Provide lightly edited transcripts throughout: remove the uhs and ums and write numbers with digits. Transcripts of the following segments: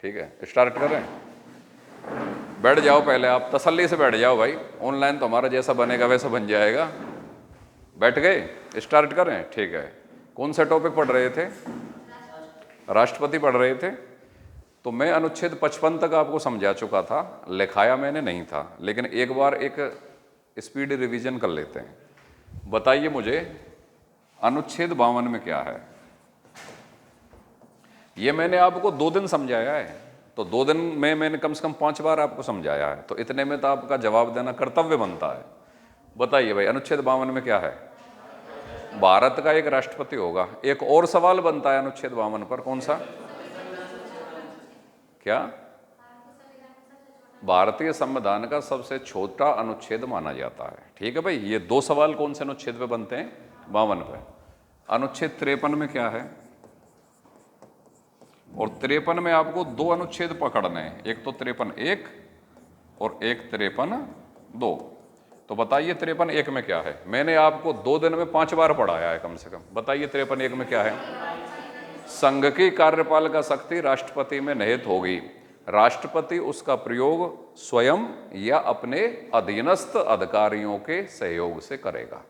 ठीक है, स्टार्ट करें। बैठ जाओ, पहले आप तसल्ली से बैठ जाओ भाई, ऑनलाइन तो हमारा जैसा बनेगा वैसा बन जाएगा। बैठ गए, स्टार्ट करें। ठीक है, कौन सा टॉपिक पढ़ रहे थे? राष्ट्रपति पढ़ रहे थे। तो मैं अनुच्छेद 55 तक आपको समझा चुका था, लिखाया मैंने नहीं था, लेकिन एक बार एक स्पीड रिवीजन कर लेते हैं। बताइए मुझे अनुच्छेद 52 में क्या है? ये मैंने आपको 2 दिन समझाया है, तो 2 दिन में मैंने कम से कम 5 बार आपको समझाया है, तो इतने में तो आपका जवाब देना कर्तव्य बनता है। बताइए भाई, अनुच्छेद 52 में क्या है? भारत का एक राष्ट्रपति होगा। एक और सवाल बनता है अनुच्छेद 52 पर, कौन सा? क्या? भारतीय संविधान का सबसे छोटा अनुच्छेद माना जाता है। ठीक है भाई, ये 2 सवाल कौन से अनुच्छेद पे बनते हैं? 52 पे। अनुच्छेद 53 में क्या है? और 53 में आपको 2 अनुच्छेद पकड़ने हैं, एक तो 53(1) और एक 53(2). तो बताइए 53(1) में क्या है? मैंने आपको 2 दिन में 5 बार पढ़ाया है कम से कम। बताइए 53(1) में क्या है? संघ की कार्यपालिका शक्ति राष्ट्रपति में निहित होगी। राष्ट्रपति उसका प्रयोग स्वयं या अपने अधीनस्थ अधिकारियों के सहयोग से करेगा।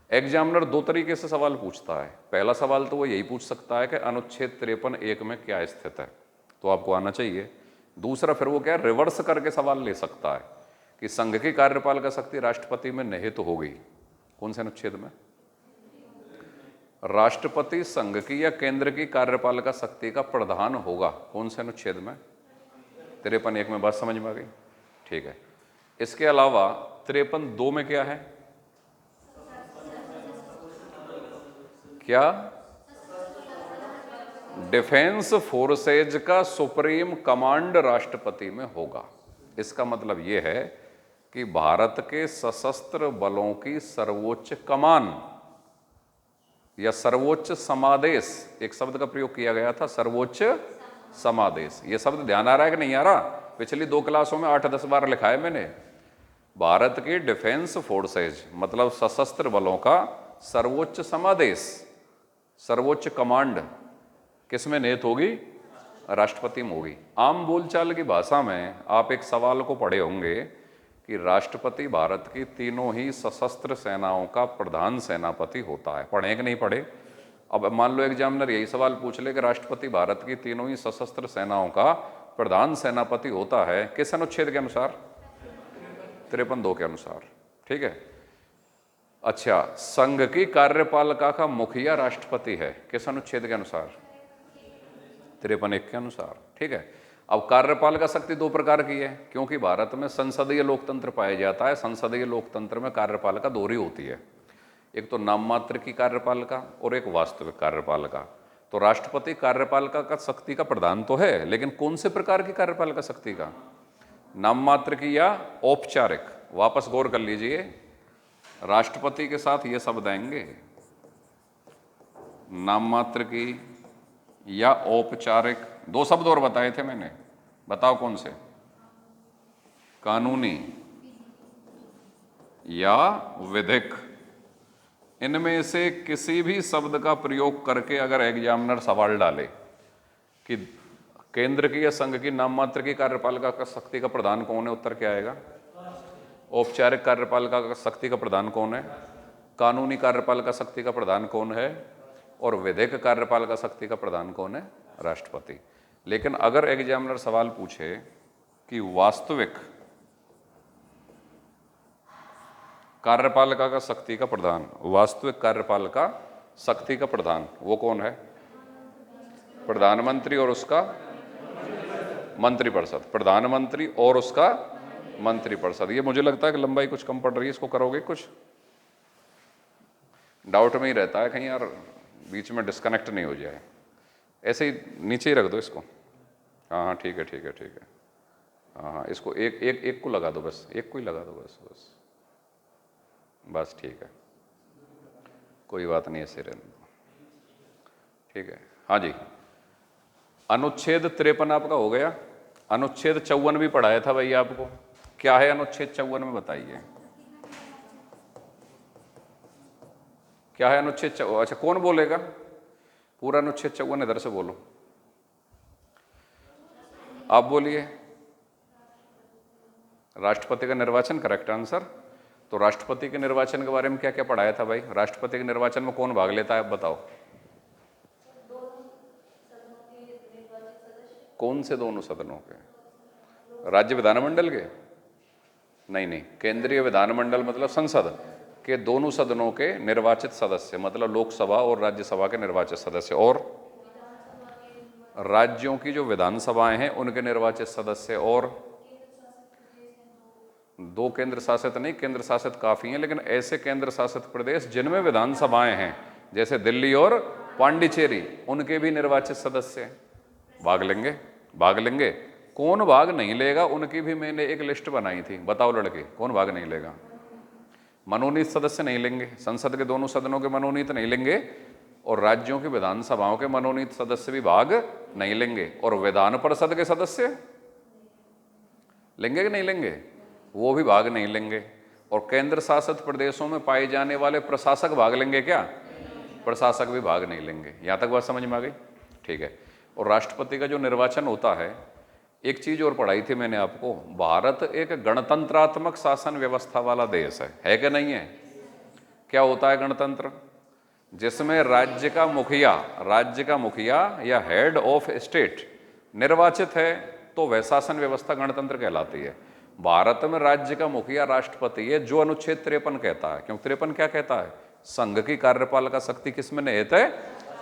एग्जामिनर 2 तरीके से सवाल पूछता है। पहला सवाल तो वो यही पूछ सकता है कि अनुच्छेद 53(1) में क्या स्थित है, तो आपको आना चाहिए। दूसरा फिर वो क्या रिवर्स करके सवाल ले सकता है कि संघ की कार्यपालिका शक्ति राष्ट्रपति में निहित होगी। कौन से अनुच्छेद में? राष्ट्रपति संघ की या केंद्र की कार्यपालिका शक्ति का प्रधान होगा। कौन से अनुच्छेद में? 53(1) में। बात समझ में आ गई? ठीक है। इसके अलावा 53(2) में क्या है? क्या? डिफेंस फोर्सेज का सुप्रीम कमांड राष्ट्रपति में होगा। इसका मतलब यह है कि भारत के सशस्त्र बलों की सर्वोच्च कमान या सर्वोच्च समादेश, एक शब्द का प्रयोग किया गया था, सर्वोच्च समादेश। यह शब्द ध्यान आ रहा है कि नहीं आ रहा? पिछली 2 क्लासों में 8-10 बार लिखा है मैंने। भारत के डिफेंस फोर्सेज मतलब सशस्त्र बलों का सर्वोच्च समादेश, सर्वोच्च कमांड किस में निहित होगी? राष्ट्रपति में होगी। आम बोलचाल की भाषा में आप एक सवाल को पढ़े होंगे कि राष्ट्रपति भारत की तीनों ही सशस्त्र सेनाओं का प्रधान सेनापति होता है। पढ़े कि नहीं पढ़े? अब मान लो एग्जामिनर यही सवाल पूछ ले कि राष्ट्रपति भारत की तीनों ही सशस्त्र सेनाओं का प्रधान सेनापति होता है, किस अनुच्छेद के अनुसार? 53(2) के अनुसार। ठीक है। अच्छा, संघ की कार्यपालिका का मुखिया राष्ट्रपति है, किस अनुच्छेद के अनुसार? 53(1) के अनुसार। ठीक है। अब कार्यपालिका शक्ति 2 प्रकार की है, क्योंकि भारत में संसदीय लोकतंत्र पाया जाता है। संसदीय लोकतंत्र में कार्यपालिका 2 ही होती है, एक तो नाम मात्र की कार्यपालिका और एक वास्तविक कार्यपालिका। तो राष्ट्रपति कार्यपालिका का शक्ति का प्रधान तो है, लेकिन कौन से प्रकार की कार्यपालिका शक्ति का? नाम मात्र की या औपचारिक? वापस गौर कर लीजिए, राष्ट्रपति के साथ ये शब्द आएंगे, नाम मात्र की या औपचारिक। 2 शब्द और बताए थे मैंने, बताओ कौन से? कानूनी या विधिक। इनमें से किसी भी शब्द का प्रयोग करके अगर एग्जामिनर सवाल डाले कि केंद्र की या संघ की नाम मात्र की कार्यपालिका का शक्ति का प्रधान कौन है, उत्तर क्या आएगा? औपचारिक कार्यपालिका का शक्ति का प्रधान कौन है? कानूनी कार्यपालिका शक्ति का प्रधान कौन है? और विधिक कार्यपालिका शक्ति का प्रधान कौन है? राष्ट्रपति। लेकिन अगर एग्जामिनर सवाल पूछे कि वास्तविक कार्यपालिका का शक्ति का प्रधान, वास्तविक कार्यपालिका शक्ति का प्रधान वो कौन है? प्रधानमंत्री और उसका मंत्रिपरिषद। प्रधानमंत्री और उसका मंत्रिपरिषद। ये मुझे लगता है कि लंबाई कुछ कम पड़ रही है, इसको करोगे? कुछ डाउट में ही रहता है कहीं यार बीच में डिस्कनेक्ट नहीं हो जाए। ऐसे ही नीचे ही रख दो इसको। हाँ हाँ ठीक है ठीक है ठीक है। हाँ हाँ, इसको एक को लगा दो, बस एक को ही लगा दो, बस बस बस ठीक है, कोई बात नहीं, ऐसे रहने दो। ठीक है। हाँ जी, अनुच्छेद 53 आपका हो गया। अनुच्छेद 54 भी पढ़ाया था भाई आपको। क्या है अनुच्छेद 54 में, बताइए क्या है अनुच्छेद 54? अच्छा, कौन बोलेगा पूरा अनुच्छेद 54? इधर से बोलो। आप बोलिए। राष्ट्रपति का निर्वाचन करेक्ट आंसर। तो राष्ट्रपति के निर्वाचन के बारे में क्या क्या पढ़ाया था भाई? राष्ट्रपति के निर्वाचन में कौन भाग लेता है, आप बताओ? कौन से दोनों सदनों के? राज्य विधानमंडल के? नहीं नहीं, केंद्रीय विधानमंडल मतलब संसद के दोनों सदनों के निर्वाचित सदस्य, मतलब लोकसभा और राज्यसभा के निर्वाचित सदस्य, और राज्यों की जो विधानसभाएं हैं उनके निर्वाचित सदस्य, और दो केंद्र शासित नहीं, केंद्र शासित काफी हैं, लेकिन ऐसे केंद्र शासित प्रदेश जिनमें विधानसभाएं हैं जैसे दिल्ली और पांडिचेरी, उनके भी निर्वाचित सदस्य भाग लेंगे। भाग लेंगे। कौन भाग नहीं लेगा उनकी भी मैंने एक लिस्ट बनाई थी, बताओ लड़के कौन भाग नहीं लेगा? मनोनीत सदस्य नहीं लेंगे, संसद के दोनों सदनों के मनोनीत नहीं लेंगे, और राज्यों की विधानसभाओं के मनोनीत सदस्य भी भाग नहीं लेंगे, और विधान परिषद के सदस्य लेंगे कि नहीं लेंगे? वो भी भाग नहीं लेंगे, और केंद्र शासित प्रदेशों में पाए जाने वाले प्रशासक भाग लेंगे क्या? प्रशासक भी भाग नहीं लेंगे। यहां तक बात समझ में आ गई? ठीक है। और राष्ट्रपति का जो निर्वाचन होता है, एक चीज और पढ़ाई थी मैंने आपको, भारत एक गणतंत्रात्मक शासन व्यवस्था वाला देश है कि नहीं है? क्या होता है गणतंत्र? जिसमें राज्य का मुखिया या हेड ऑफ स्टेट निर्वाचित है, तो वह शासन व्यवस्था गणतंत्र कहलाती है। भारत में राज्य का मुखिया राष्ट्रपति है, जो अनुच्छेद 53 कहता है। क्यों 53 क्या कहता है? संघ की कार्यपालिका शक्ति किसमें निहित है?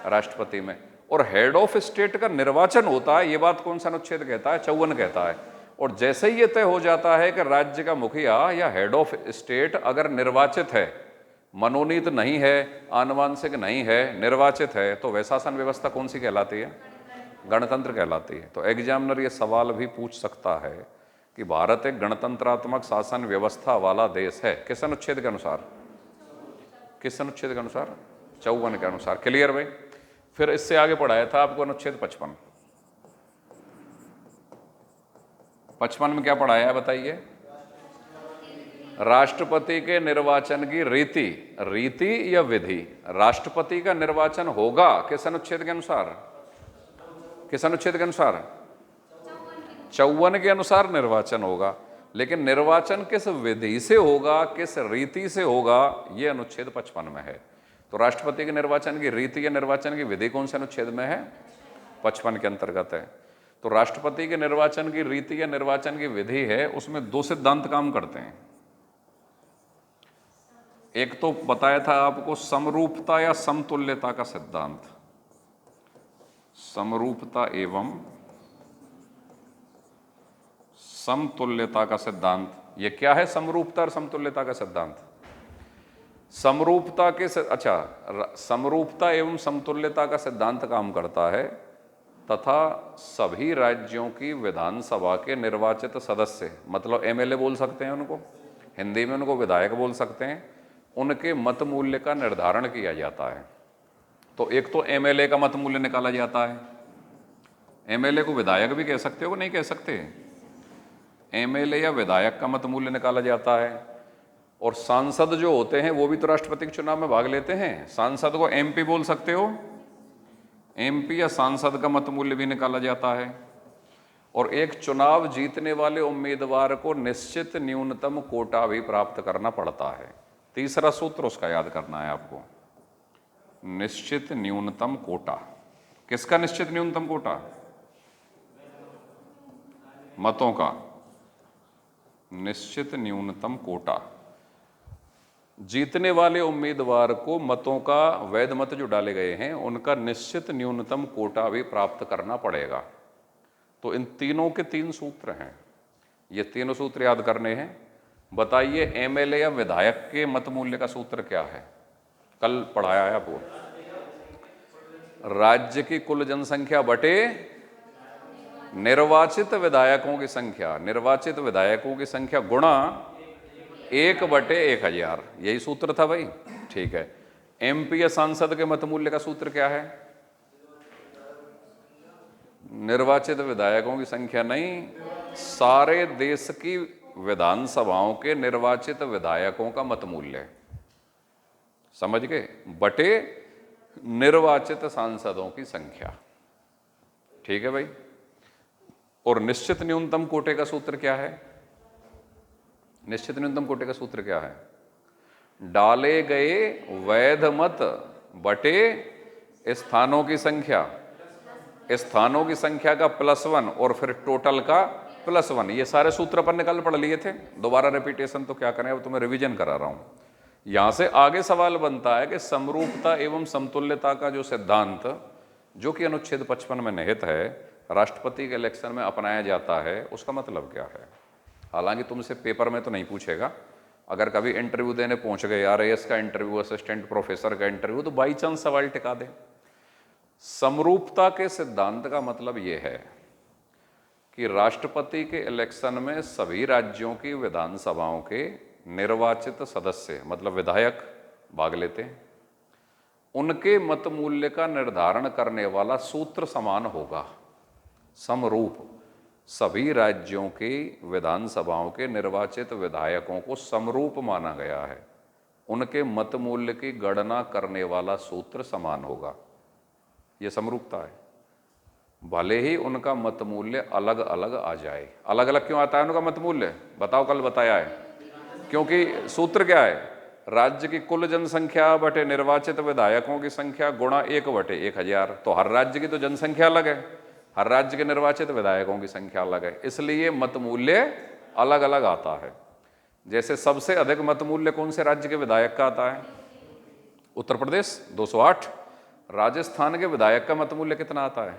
राष्ट्रपति में। और हेड ऑफ स्टेट का निर्वाचन होता है, ये बात कौन सा अनुच्छेद कहता है? 54 कहता है। और जैसे ही ये तय हो जाता है कि राज्य का मुखिया या हेड ऑफ स्टेट अगर निर्वाचित है, मनोनीत नहीं है, आनुवंशिक नहीं है, निर्वाचित है, तो वह शासन व्यवस्था कौन सी कहलाती है? गणतंत्र कहलाती है। तो एग्जामिनर ये सवाल भी पूछ सकता है कि भारत एक गणतंत्रात्मक शासन व्यवस्था वाला देश है, किस अनुच्छेद के अनुसार? किस अनुच्छेद के अनुसार? 54 के अनुसार। क्लियर भाई? फिर इससे आगे पढ़ाया था आपको अनुच्छेद 55। 55 में क्या पढ़ाया है बताइए? राष्ट्रपति के निर्वाचन की रीति या विधि। राष्ट्रपति का निर्वाचन होगा किस अनुच्छेद के अनुसार? किस अनुच्छेद के अनुसार? 54 के अनुसार निर्वाचन होगा। लेकिन निर्वाचन किस विधि से होगा, किस रीति से होगा, यह अनुच्छेद 55 में है। तो राष्ट्रपति के निर्वाचन की रीति या निर्वाचन की विधि कौन से अनुच्छेद में है? 55 के अंतर्गत है। तो राष्ट्रपति के निर्वाचन की रीति या निर्वाचन की विधि है, उसमें दो सिद्धांत काम करते हैं। एक तो बताया था आपको समरूपता या समतुल्यता का सिद्धांत। समरूपता एवं समतुल्यता का सिद्धांत। ये क्या है समरूपता और समतुल्यता का सिद्धांत? समरूपता के समरूपता एवं समतुल्यता का सिद्धांत काम करता है तथा सभी राज्यों की विधानसभा के निर्वाचित सदस्य, मतलब एमएलए बोल सकते हैं उनको, हिंदी में उनको विधायक बोल सकते हैं, उनके मत मूल्य का निर्धारण किया जाता है। तो एक तो एमएलए का मत मूल्य निकाला जाता है। एमएलए को विधायक भी कह सकते हो, नहीं कह सकते? एमएलए या विधायक का मत मूल्य निकाला जाता है। और सांसद जो होते हैं वो भी तो राष्ट्रपति के चुनाव में भाग लेते हैं। सांसद को एमपी बोल सकते हो, एमपी या सांसद का मत मूल्य भी निकाला जाता है। और एक चुनाव जीतने वाले उम्मीदवार को निश्चित न्यूनतम कोटा भी प्राप्त करना पड़ता है। तीसरा सूत्र उसका याद करना है आपको, निश्चित न्यूनतम कोटा। किसका निश्चित न्यूनतम कोटा? मतों का निश्चित न्यूनतम कोटा। जीतने वाले उम्मीदवार को मतों का, वैध मत जो डाले गए हैं उनका निश्चित न्यूनतम कोटा भी प्राप्त करना पड़ेगा। तो इन तीनों के 3 सूत्र हैं, ये तीनों सूत्र याद करने हैं। बताइए एमएलए या विधायक के मत मूल्य का सूत्र क्या है? कल पढ़ाया है आपको। राज्य की कुल जनसंख्या बटे निर्वाचित विधायकों की संख्या, निर्वाचित विधायकों की संख्या गुणा 1/1000। यही सूत्र था भाई। ठीक है। एमपी या सांसद के मत मूल्य का सूत्र क्या है? निर्वाचित विधायकों की संख्या नहीं, सारे देश की विधानसभाओं के निर्वाचित विधायकों का मत मूल्य, समझ गए? बटे निर्वाचित सांसदों की संख्या। ठीक है भाई। और निश्चित न्यूनतम कोटे का सूत्र क्या है? निश्चित न्यूनतम कोटे का सूत्र क्या है? डाले गए वैध मत बटे स्थानों की संख्या, स्थानों की संख्या का +1 और फिर टोटल का +1। ये सारे सूत्र अपन ने कल पढ़ लिए थे, दोबारा रिपीटेशन तो क्या करें, अब तुम्हें रिवीजन करा रहा हूं। यहां से आगे सवाल बनता है कि समरूपता एवं समतुल्यता का जो सिद्धांत, जो कि अनुच्छेद 55 में निहित है, राष्ट्रपति के इलेक्शन में अपनाया जाता है, उसका मतलब क्या है? हालांकि तुमसे पेपर में तो नहीं पूछेगा, अगर कभी इंटरव्यू देने पहुंच गए, RAS का इंटरव्यू, असिस्टेंट प्रोफेसर का इंटरव्यू, तो बाई चांस सवाल टिका दे। समरूपता के सिद्धांत का मतलब यह है कि राष्ट्रपति के इलेक्शन में सभी राज्यों की विधानसभाओं के निर्वाचित सदस्य, मतलब विधायक, भाग लेते हैं। उनके मत मूल्य का निर्धारण करने वाला सूत्र समान होगा। समरूप, सभी राज्यों की विधानसभाओं के निर्वाचित विधायकों को समरूप माना गया है, उनके मत मूल्य की गणना करने वाला सूत्र समान होगा। यह समरूपता है। भले ही उनका मत मूल्य अलग अलग आ जाए। अलग अलग क्यों आता है उनका मत मूल्य? बताओ, कल बताया है। क्योंकि सूत्र क्या है? राज्य की कुल जनसंख्या बटे निर्वाचित विधायकों की संख्या गुणा 1/1000। तो हर राज्य की तो जनसंख्या अलग है, हर राज्य के निर्वाचित विधायकों की संख्या अलग है, इसलिए मत मूल्य अलग अलग आता है। जैसे सबसे अधिक मत मूल्य कौन से राज्य के विधायक का आता है? उत्तर प्रदेश 208। राजस्थान के विधायक का मत मूल्य कितना आता है?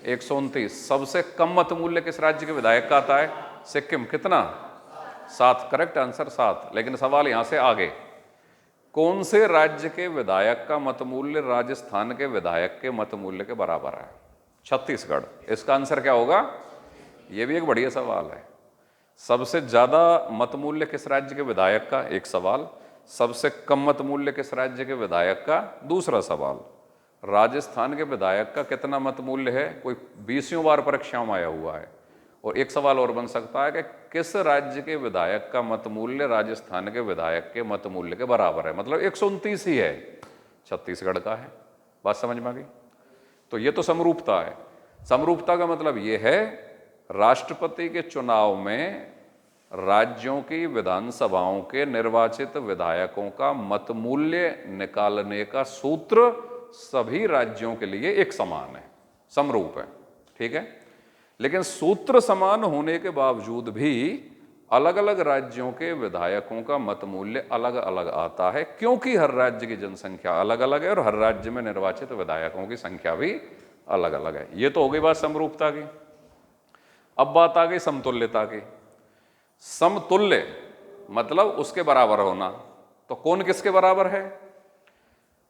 129। सबसे कम मत मूल्य किस राज्य के विधायक का आता है? सिक्किम। कितना? 7। Correct answer 7। लेकिन सवाल यहां से आगे, कौन से राज्य के विधायक का मत मूल्य राजस्थान के विधायक के मत मूल्य के बराबर है? छत्तीसगढ़। इसका आंसर क्या होगा? यह भी एक बढ़िया सवाल है। सबसे ज्यादा मत मूल्य किस राज्य के विधायक का? एक सवाल। सबसे कम मत मूल्य किस राज्य के विधायक का? दूसरा सवाल। राजस्थान के विधायक का कितना मत मूल्य है? कोई 20वीं बार परीक्षाओं में आया हुआ है। और एक सवाल और बन सकता है कि किस राज्य के विधायक का मत मूल्य राजस्थान के विधायक के मत मूल्य के बराबर है? मतलब 129 ही है, छत्तीसगढ़ का है। बात समझ में आ गई? तो ये तो समरूपता है। समरूपता का मतलब ये है, राष्ट्रपति के चुनाव में राज्यों की विधानसभाओं के निर्वाचित विधायकों का मत मूल्य निकालने का सूत्र सभी राज्यों के लिए एक समान है, समरूप है। ठीक है? लेकिन सूत्र समान होने के बावजूद भी अलग अलग राज्यों के विधायकों का मत मूल्य अलग अलग आता है, क्योंकि हर राज्य की जनसंख्या अलग अलग है और हर राज्य में निर्वाचित विधायकों की संख्या भी अलग अलग है। ये तो हो गई बात समरूपता की। अब बात आ गई समतुल्यता की। समतुल्य मतलब उसके बराबर होना। तो कौन किसके बराबर है?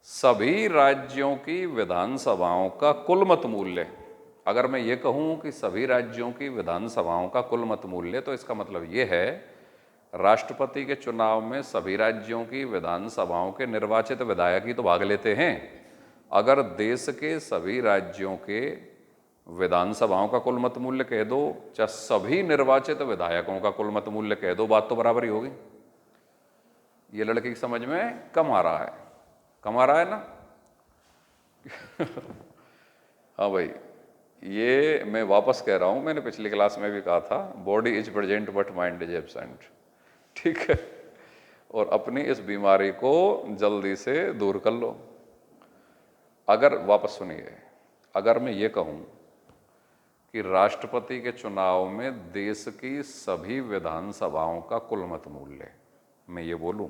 सभी राज्यों की विधानसभाओं का कुल मत मूल्य। अगर मैं ये कहूं कि सभी राज्यों की विधानसभाओं का कुल मत मूल्य, तो इसका मतलब ये है, राष्ट्रपति के चुनाव में सभी राज्यों की विधानसभाओं के निर्वाचित विधायक ही तो भाग लेते हैं। अगर देश के सभी राज्यों के विधानसभाओं का कुल मत मूल्य कह दो, चाहे सभी निर्वाचित विधायकों का कुल मत मूल्य कह दो, बात तो बराबर ही होगी। ये लड़के की समझ में कम आ रहा है? कम आ रहा है ना? हाँ भाई, ये मैं वापस कह रहा हूं, मैंने पिछली क्लास में भी कहा था, body is present but mind is absent. ठीक है? और अपनी इस बीमारी को जल्दी से दूर कर लो। अगर, वापस सुनिए, अगर मैं ये कहूं कि राष्ट्रपति के चुनाव में देश की सभी विधानसभाओं का कुल मत मूल्य, मैं ये बोलूं,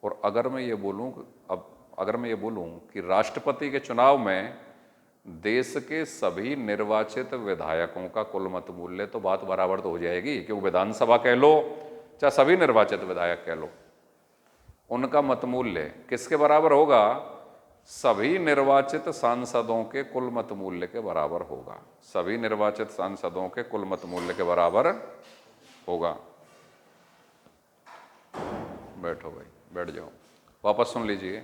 और अगर मैं ये बोलूं, अब अगर मैं ये बोलूं कि राष्ट्रपति के चुनाव में देश के सभी निर्वाचित विधायकों का कुल मत मूल्य, तो बात बराबर तो हो जाएगी, क्योंकि विधानसभा कह लो चाहे सभी निर्वाचित विधायक कह लो, उनका मत मूल्य किसके बराबर होगा? सभी निर्वाचित सांसदों के कुल मत मूल्य के बराबर होगा। सभी निर्वाचित सांसदों के कुल मत मूल्य के बराबर होगा। बैठो भाई, बैठ जाओ, वापस सुन लीजिए।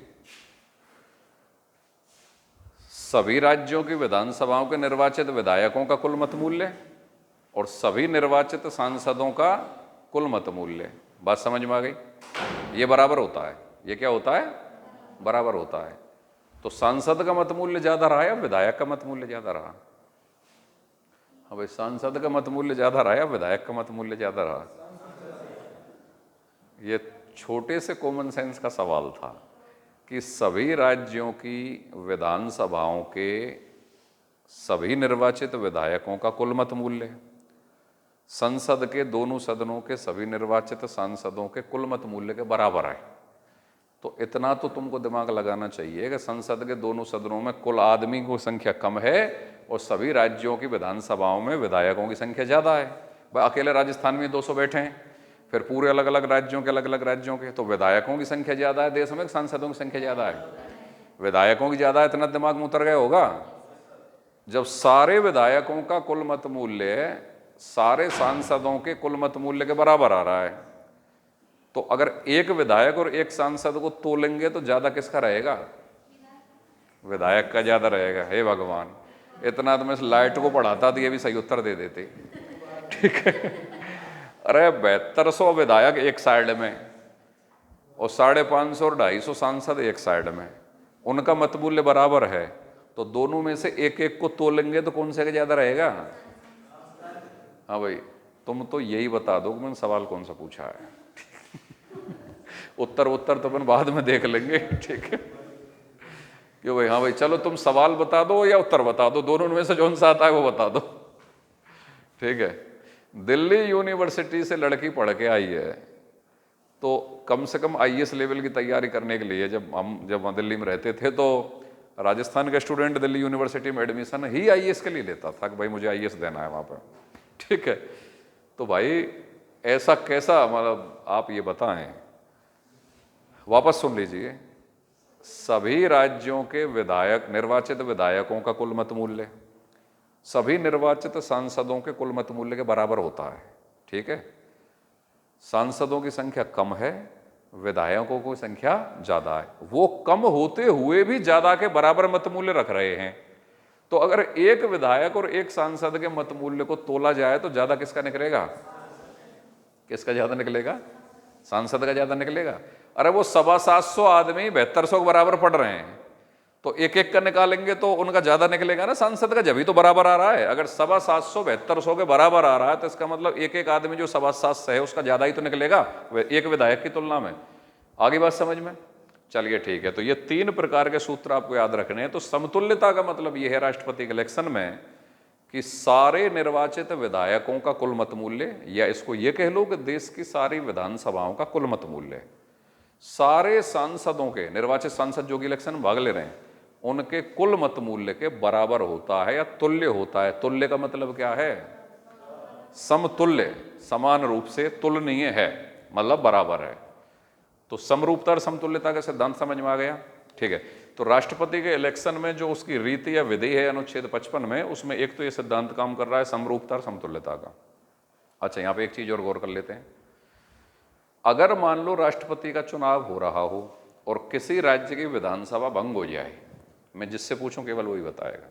सभी राज्यों की विधानसभाओं के निर्वाचित विधायकों का कुल मत मूल्य और सभी निर्वाचित सांसदों का कुल मत मूल्य, बात समझ में आ गई? ये बराबर होता है। ये क्या होता है? बराबर होता है। तो सांसद का मत मूल्य ज्यादा रहा या विधायक का मत मूल्य ज्यादा रहा? हाँ भाई, सांसद का मत मूल्य ज्यादा रहा या विधायक का मत मूल्य ज्यादा रहा? ये छोटे से कॉमन सेंस का सवाल था कि सभी राज्यों की विधानसभाओं के सभी निर्वाचित विधायकों का कुल मत मूल्य संसद के दोनों सदनों के सभी निर्वाचित सांसदों के कुल मत मूल्य के बराबर है। तो इतना तो तुमको दिमाग लगाना चाहिए कि संसद के दोनों सदनों में कुल आदमी की संख्या कम है और सभी राज्यों की विधानसभाओं में विधायकों की संख्या ज़्यादा है। भाई अकेले राजस्थान में 200 बैठे हैं, फिर पूरे अलग अलग राज्यों के, तो विधायकों की संख्या ज़्यादा है देश में, सांसदों की संख्या ज़्यादा है? विधायकों की ज़्यादा है, इतना दिमाग में उतर गया होगा। जब सारे विधायकों का कुल मत मूल्य सारे सांसदों के कुल मत मूल्य के बराबर आ रहा है, तो अगर एक विधायक और एक सांसद को तोलेंगे तो ज्यादा किसका रहेगा? विधायक का ज्यादा रहेगा। हे भगवान, इतना तो मैं इस लाइट को पढ़ाता तो ये भी सही उत्तर दे देते। ठीक है, अरे 7200 विधायक एक साइड में और 550 और 250 सांसद एक साइड में, उनका मत मूल्य बराबर है, तो दोनों में से एक एक को तोलेंगे तो कौन से का ज्यादा रहेगा? हाँ भाई, तुम तो यही बता दो कि मैंने सवाल कौन सा पूछा है। उत्तर तो अपन बाद में देख लेंगे। ठीक है, क्यों भाई? हाँ भाई, चलो तुम सवाल बता दो या उत्तर बता दो, दोनों में से जो सा आता है वो बता दो। ठीक है, दिल्ली यूनिवर्सिटी से लड़की पढ़ के आई है, तो कम से कम आईएएस लेवल की तैयारी करने के लिए जब दिल्ली में रहते थे तो राजस्थान का स्टूडेंट दिल्ली यूनिवर्सिटी में एडमिशन ही आईएएस के लिए लेता था कि भाई मुझे आईएएस देना है वहाँ पर। ठीक है, तो भाई ऐसा कैसा, मतलब आप ये बताएं, वापस सुन लीजिए, सभी राज्यों के निर्वाचित विधायकों का कुल मत मूल्य सभी निर्वाचित सांसदों के कुल मत मूल्य के बराबर होता है। ठीक है, सांसदों की संख्या कम है, विधायकों की संख्या ज्यादा है, वो कम होते हुए भी ज्यादा के बराबर मत मूल्य रख रहे हैं। तो अगर एक विधायक और एक सांसद के मत मूल्य को तोला जाए तो ज्यादा किसका निकलेगा? किसका ज्यादा निकलेगा? सांसद का ज्यादा निकलेगा। अरे वो 750 आदमी 7200 के बराबर पढ़ रहे हैं, तो एक एक का निकालेंगे तो उनका ज्यादा निकलेगा ना सांसद का, जब ही तो बराबर आ रहा है। अगर 750 7200 के बराबर आ रहा है तो इसका मतलब एक एक आदमी जो 750 है उसका ज्यादा ही तो निकलेगा एक विधायक की तुलना में। आगे बात समझ में? चलिए ठीक है, तो ये 3 प्रकार के सूत्र आपको याद रखने हैं। तो समतुल्यता का मतलब ये है राष्ट्रपति के इलेक्शन में कि सारे निर्वाचित विधायकों का कुल मत मूल्य, या इसको ये कह लो कि देश की सारी विधानसभाओं का कुल मत मूल्य सारे सांसदों के, निर्वाचित सांसद जो कि इलेक्शन में भाग ले रहे हैं, उनके कुल मत मूल्य के बराबर होता है या तुल्य होता है। तुल्य का मतलब क्या है? समतुल्य, समान रूप से तुलनीय है, मतलब बराबर है। तो समरूपता और समतुल्यता का सिद्धांत समझ में आ गया। ठीक है, तो राष्ट्रपति के इलेक्शन में जो उसकी रीति या विधि है अनुच्छेद 55 में, उसमें एक तो ये सिद्धांत काम कर रहा है समरूपता और समतुल्यता का। अच्छा, यहां पे एक चीज और गौर कर लेते हैं। अगर मान लो राष्ट्रपति का चुनाव हो रहा हो और किसी राज्य की विधानसभा भंग हो जाए, मैं जिससे पूछूं केवल वही बताएगा।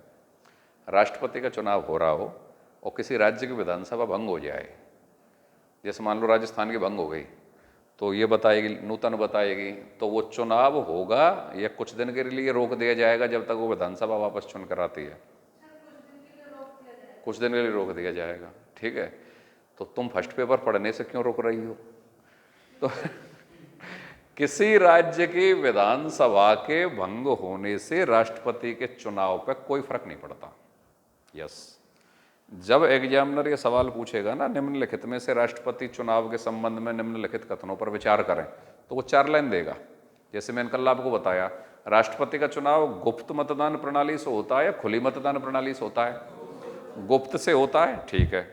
राष्ट्रपति का चुनाव हो रहा हो और किसी राज्य की विधानसभा भंग हो जाए, जैसे मान लो राजस्थान की भंग हो गई, तो ये बताएगी, नूतन बताएगी, तो वो चुनाव होगा या कुछ दिन के लिए रोक दिया जाएगा जब तक वो विधानसभा वापस चुन कर आती है? कुछ दिन के लिए रोक दिया जाएगा। ठीक है, तो तुम फर्स्ट पेपर पढ़ने से क्यों रोक रही हो? तो किसी राज्य की विधानसभा के भंग होने से राष्ट्रपति के चुनाव पर कोई फर्क नहीं पड़ता। यस, जब एग्जामिनर ये सवाल पूछेगा ना, निम्नलिखित में से राष्ट्रपति चुनाव के संबंध में निम्नलिखित कथनों पर विचार करें, तो वो 4 लाइन देगा। जैसे मैंने कल आपको बताया, राष्ट्रपति का चुनाव गुप्त मतदान प्रणाली से होता है या खुली मतदान प्रणाली से होता है? गुप्त से होता है। ठीक है,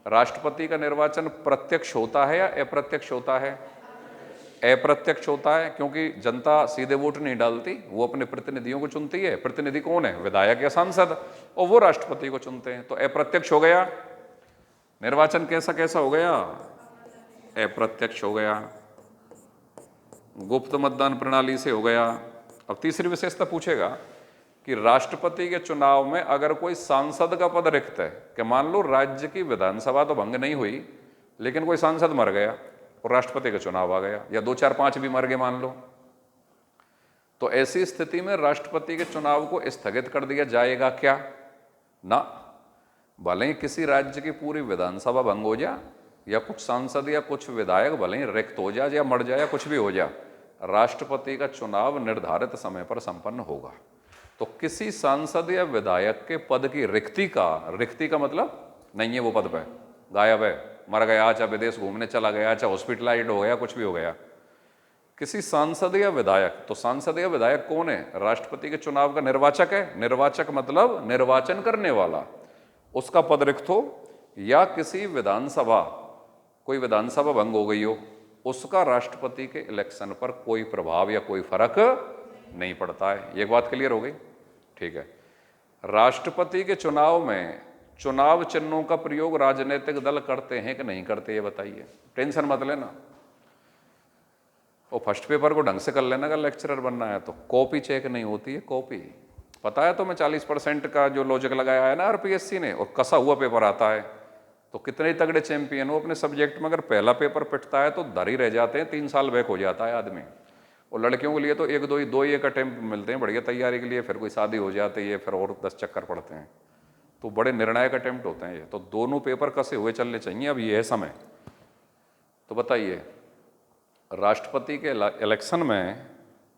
राष्ट्रपति का निर्वाचन प्रत्यक्ष होता है या अप्रत्यक्ष होता है? अप्रत्यक्ष होता है, क्योंकि जनता सीधे वोट नहीं डालती, वो अपने प्रतिनिधियों को चुनती है। प्रतिनिधि कौन है? विधायक या सांसद, और वो राष्ट्रपति को चुनते हैं। तो अप्रत्यक्ष हो गया निर्वाचन। कैसा कैसा हो गया? अप्रत्यक्ष हो गया, गुप्त मतदान प्रणाली से हो गया। अब तीसरी विशेषता पूछेगा कि राष्ट्रपति के चुनाव में अगर कोई सांसद का पद रिक्त है, कि मान लो राज्य की विधानसभा तो भंग नहीं हुई लेकिन कोई सांसद मर गया और राष्ट्रपति का चुनाव आ गया, या 2 4 5 भी मर गए मान लो, तो ऐसी स्थिति में राष्ट्रपति के चुनाव को स्थगित कर दिया जाएगा क्या? ना, भले ही किसी राज्य की पूरी विधानसभा भंग हो जाए या कुछ सांसद या कुछ विधायक भले ही रिक्त हो जाए या मर जाए या कुछ भी हो जाए, राष्ट्रपति का चुनाव निर्धारित समय पर संपन्न होगा। तो किसी सांसद या विधायक के पद की रिक्ति का मतलब नहीं है वो पद पे, गायब है, मर गया, चाहे विदेश घूमने चला गया, चाहे हॉस्पिटलाइज्ड हो गया, कुछ भी हो गया, किसी सांसद या विधायक। तो सांसद या विधायक कौन है? राष्ट्रपति के चुनाव का निर्वाचक है। निर्वाचक मतलब निर्वाचन करने वाला, उसका पद रिक्त हो, या किसी विधानसभा, कोई विधानसभा भंग हो गई हो, उसका राष्ट्रपति के इलेक्शन पर कोई प्रभाव या कोई फर्क नहीं पड़ता है। ये बात क्लियर हो गई? ठीक है। राष्ट्रपति के चुनाव में चुनाव चिन्हों का प्रयोग राजनीतिक दल करते हैं कि नहीं करते, ये बताइए। टेंशन मत लेना, और फर्स्ट पेपर को ढंग से कर लेना। अगर लेक्चरर बनना है तो कॉपी चेक नहीं होती है, कॉपी। पता है तो मैं 40% का जो लॉजिक लगाया है ना आरपीएससी ने, और कसा हुआ पेपर आता है। तो कितने ही तगड़े चैंपियन हो अपने सब्जेक्ट में, अगर पहला पेपर पिटता है तो धर ही रह जाते हैं, 3 साल बैक हो जाता है आदमी। और लड़कियों के लिए तो दो ही एक अटेम्प्ट मिलते हैं बढ़िया तैयारी के लिए, फिर कोई शादी हो जाती है, फिर और 10 चक्कर पड़ते हैं। तो बड़े निर्णायक अटेम्प्ट होते हैं ये। तो दोनों पेपर कसे हुए चलने चाहिए। अब ये है समय। तो बताइए, राष्ट्रपति के इलेक्शन में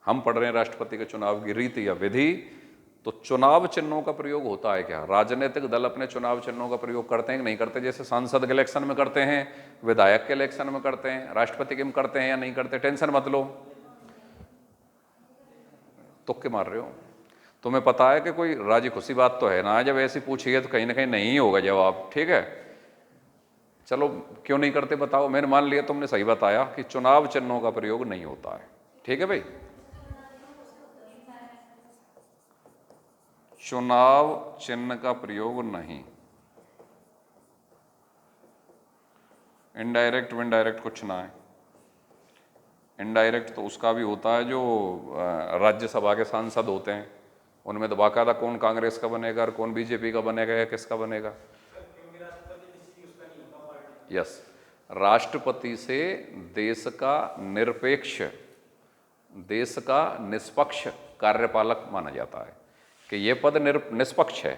हम पढ़ रहे हैं राष्ट्रपति के चुनाव की रीति या विधि, तो चुनाव चिन्हों का प्रयोग होता है क्या? राजनीतिक दल अपने चुनाव चिन्हों का प्रयोग करते हैं कि नहीं करते? जैसे सांसद के इलेक्शन में करते हैं, विधायक के इलेक्शन में करते हैं, राष्ट्रपति के में करते हैं या नहीं करते? टेंशन मत लो, तुक्के मार रहे हो। तुम्हें पता है कि कोई राजी खुशी बात तो है ना, जब ऐसी पूछिए तो कहीं ना कहीं नहीं होगा जवाब। ठीक है, चलो क्यों नहीं करते बताओ। मैंने मान लिया तुमने सही बताया कि चुनाव चिन्हों का प्रयोग नहीं होता है। ठीक है भाई, चुनाव चिन्ह का प्रयोग नहीं। इनडायरेक्ट विनडायरेक्ट कुछ ना है। इनडायरेक्ट तो उसका भी होता है जो राज्यसभा के सांसद होते हैं, उनमें तो बाकायदा कौन कांग्रेस का बनेगा और कौन बीजेपी का बनेगा या किसका बनेगा। यस, राष्ट्रपति से देश का निरपेक्ष, देश का निष्पक्ष कार्यपालक माना जाता है कि यह पद निष्पक्ष है,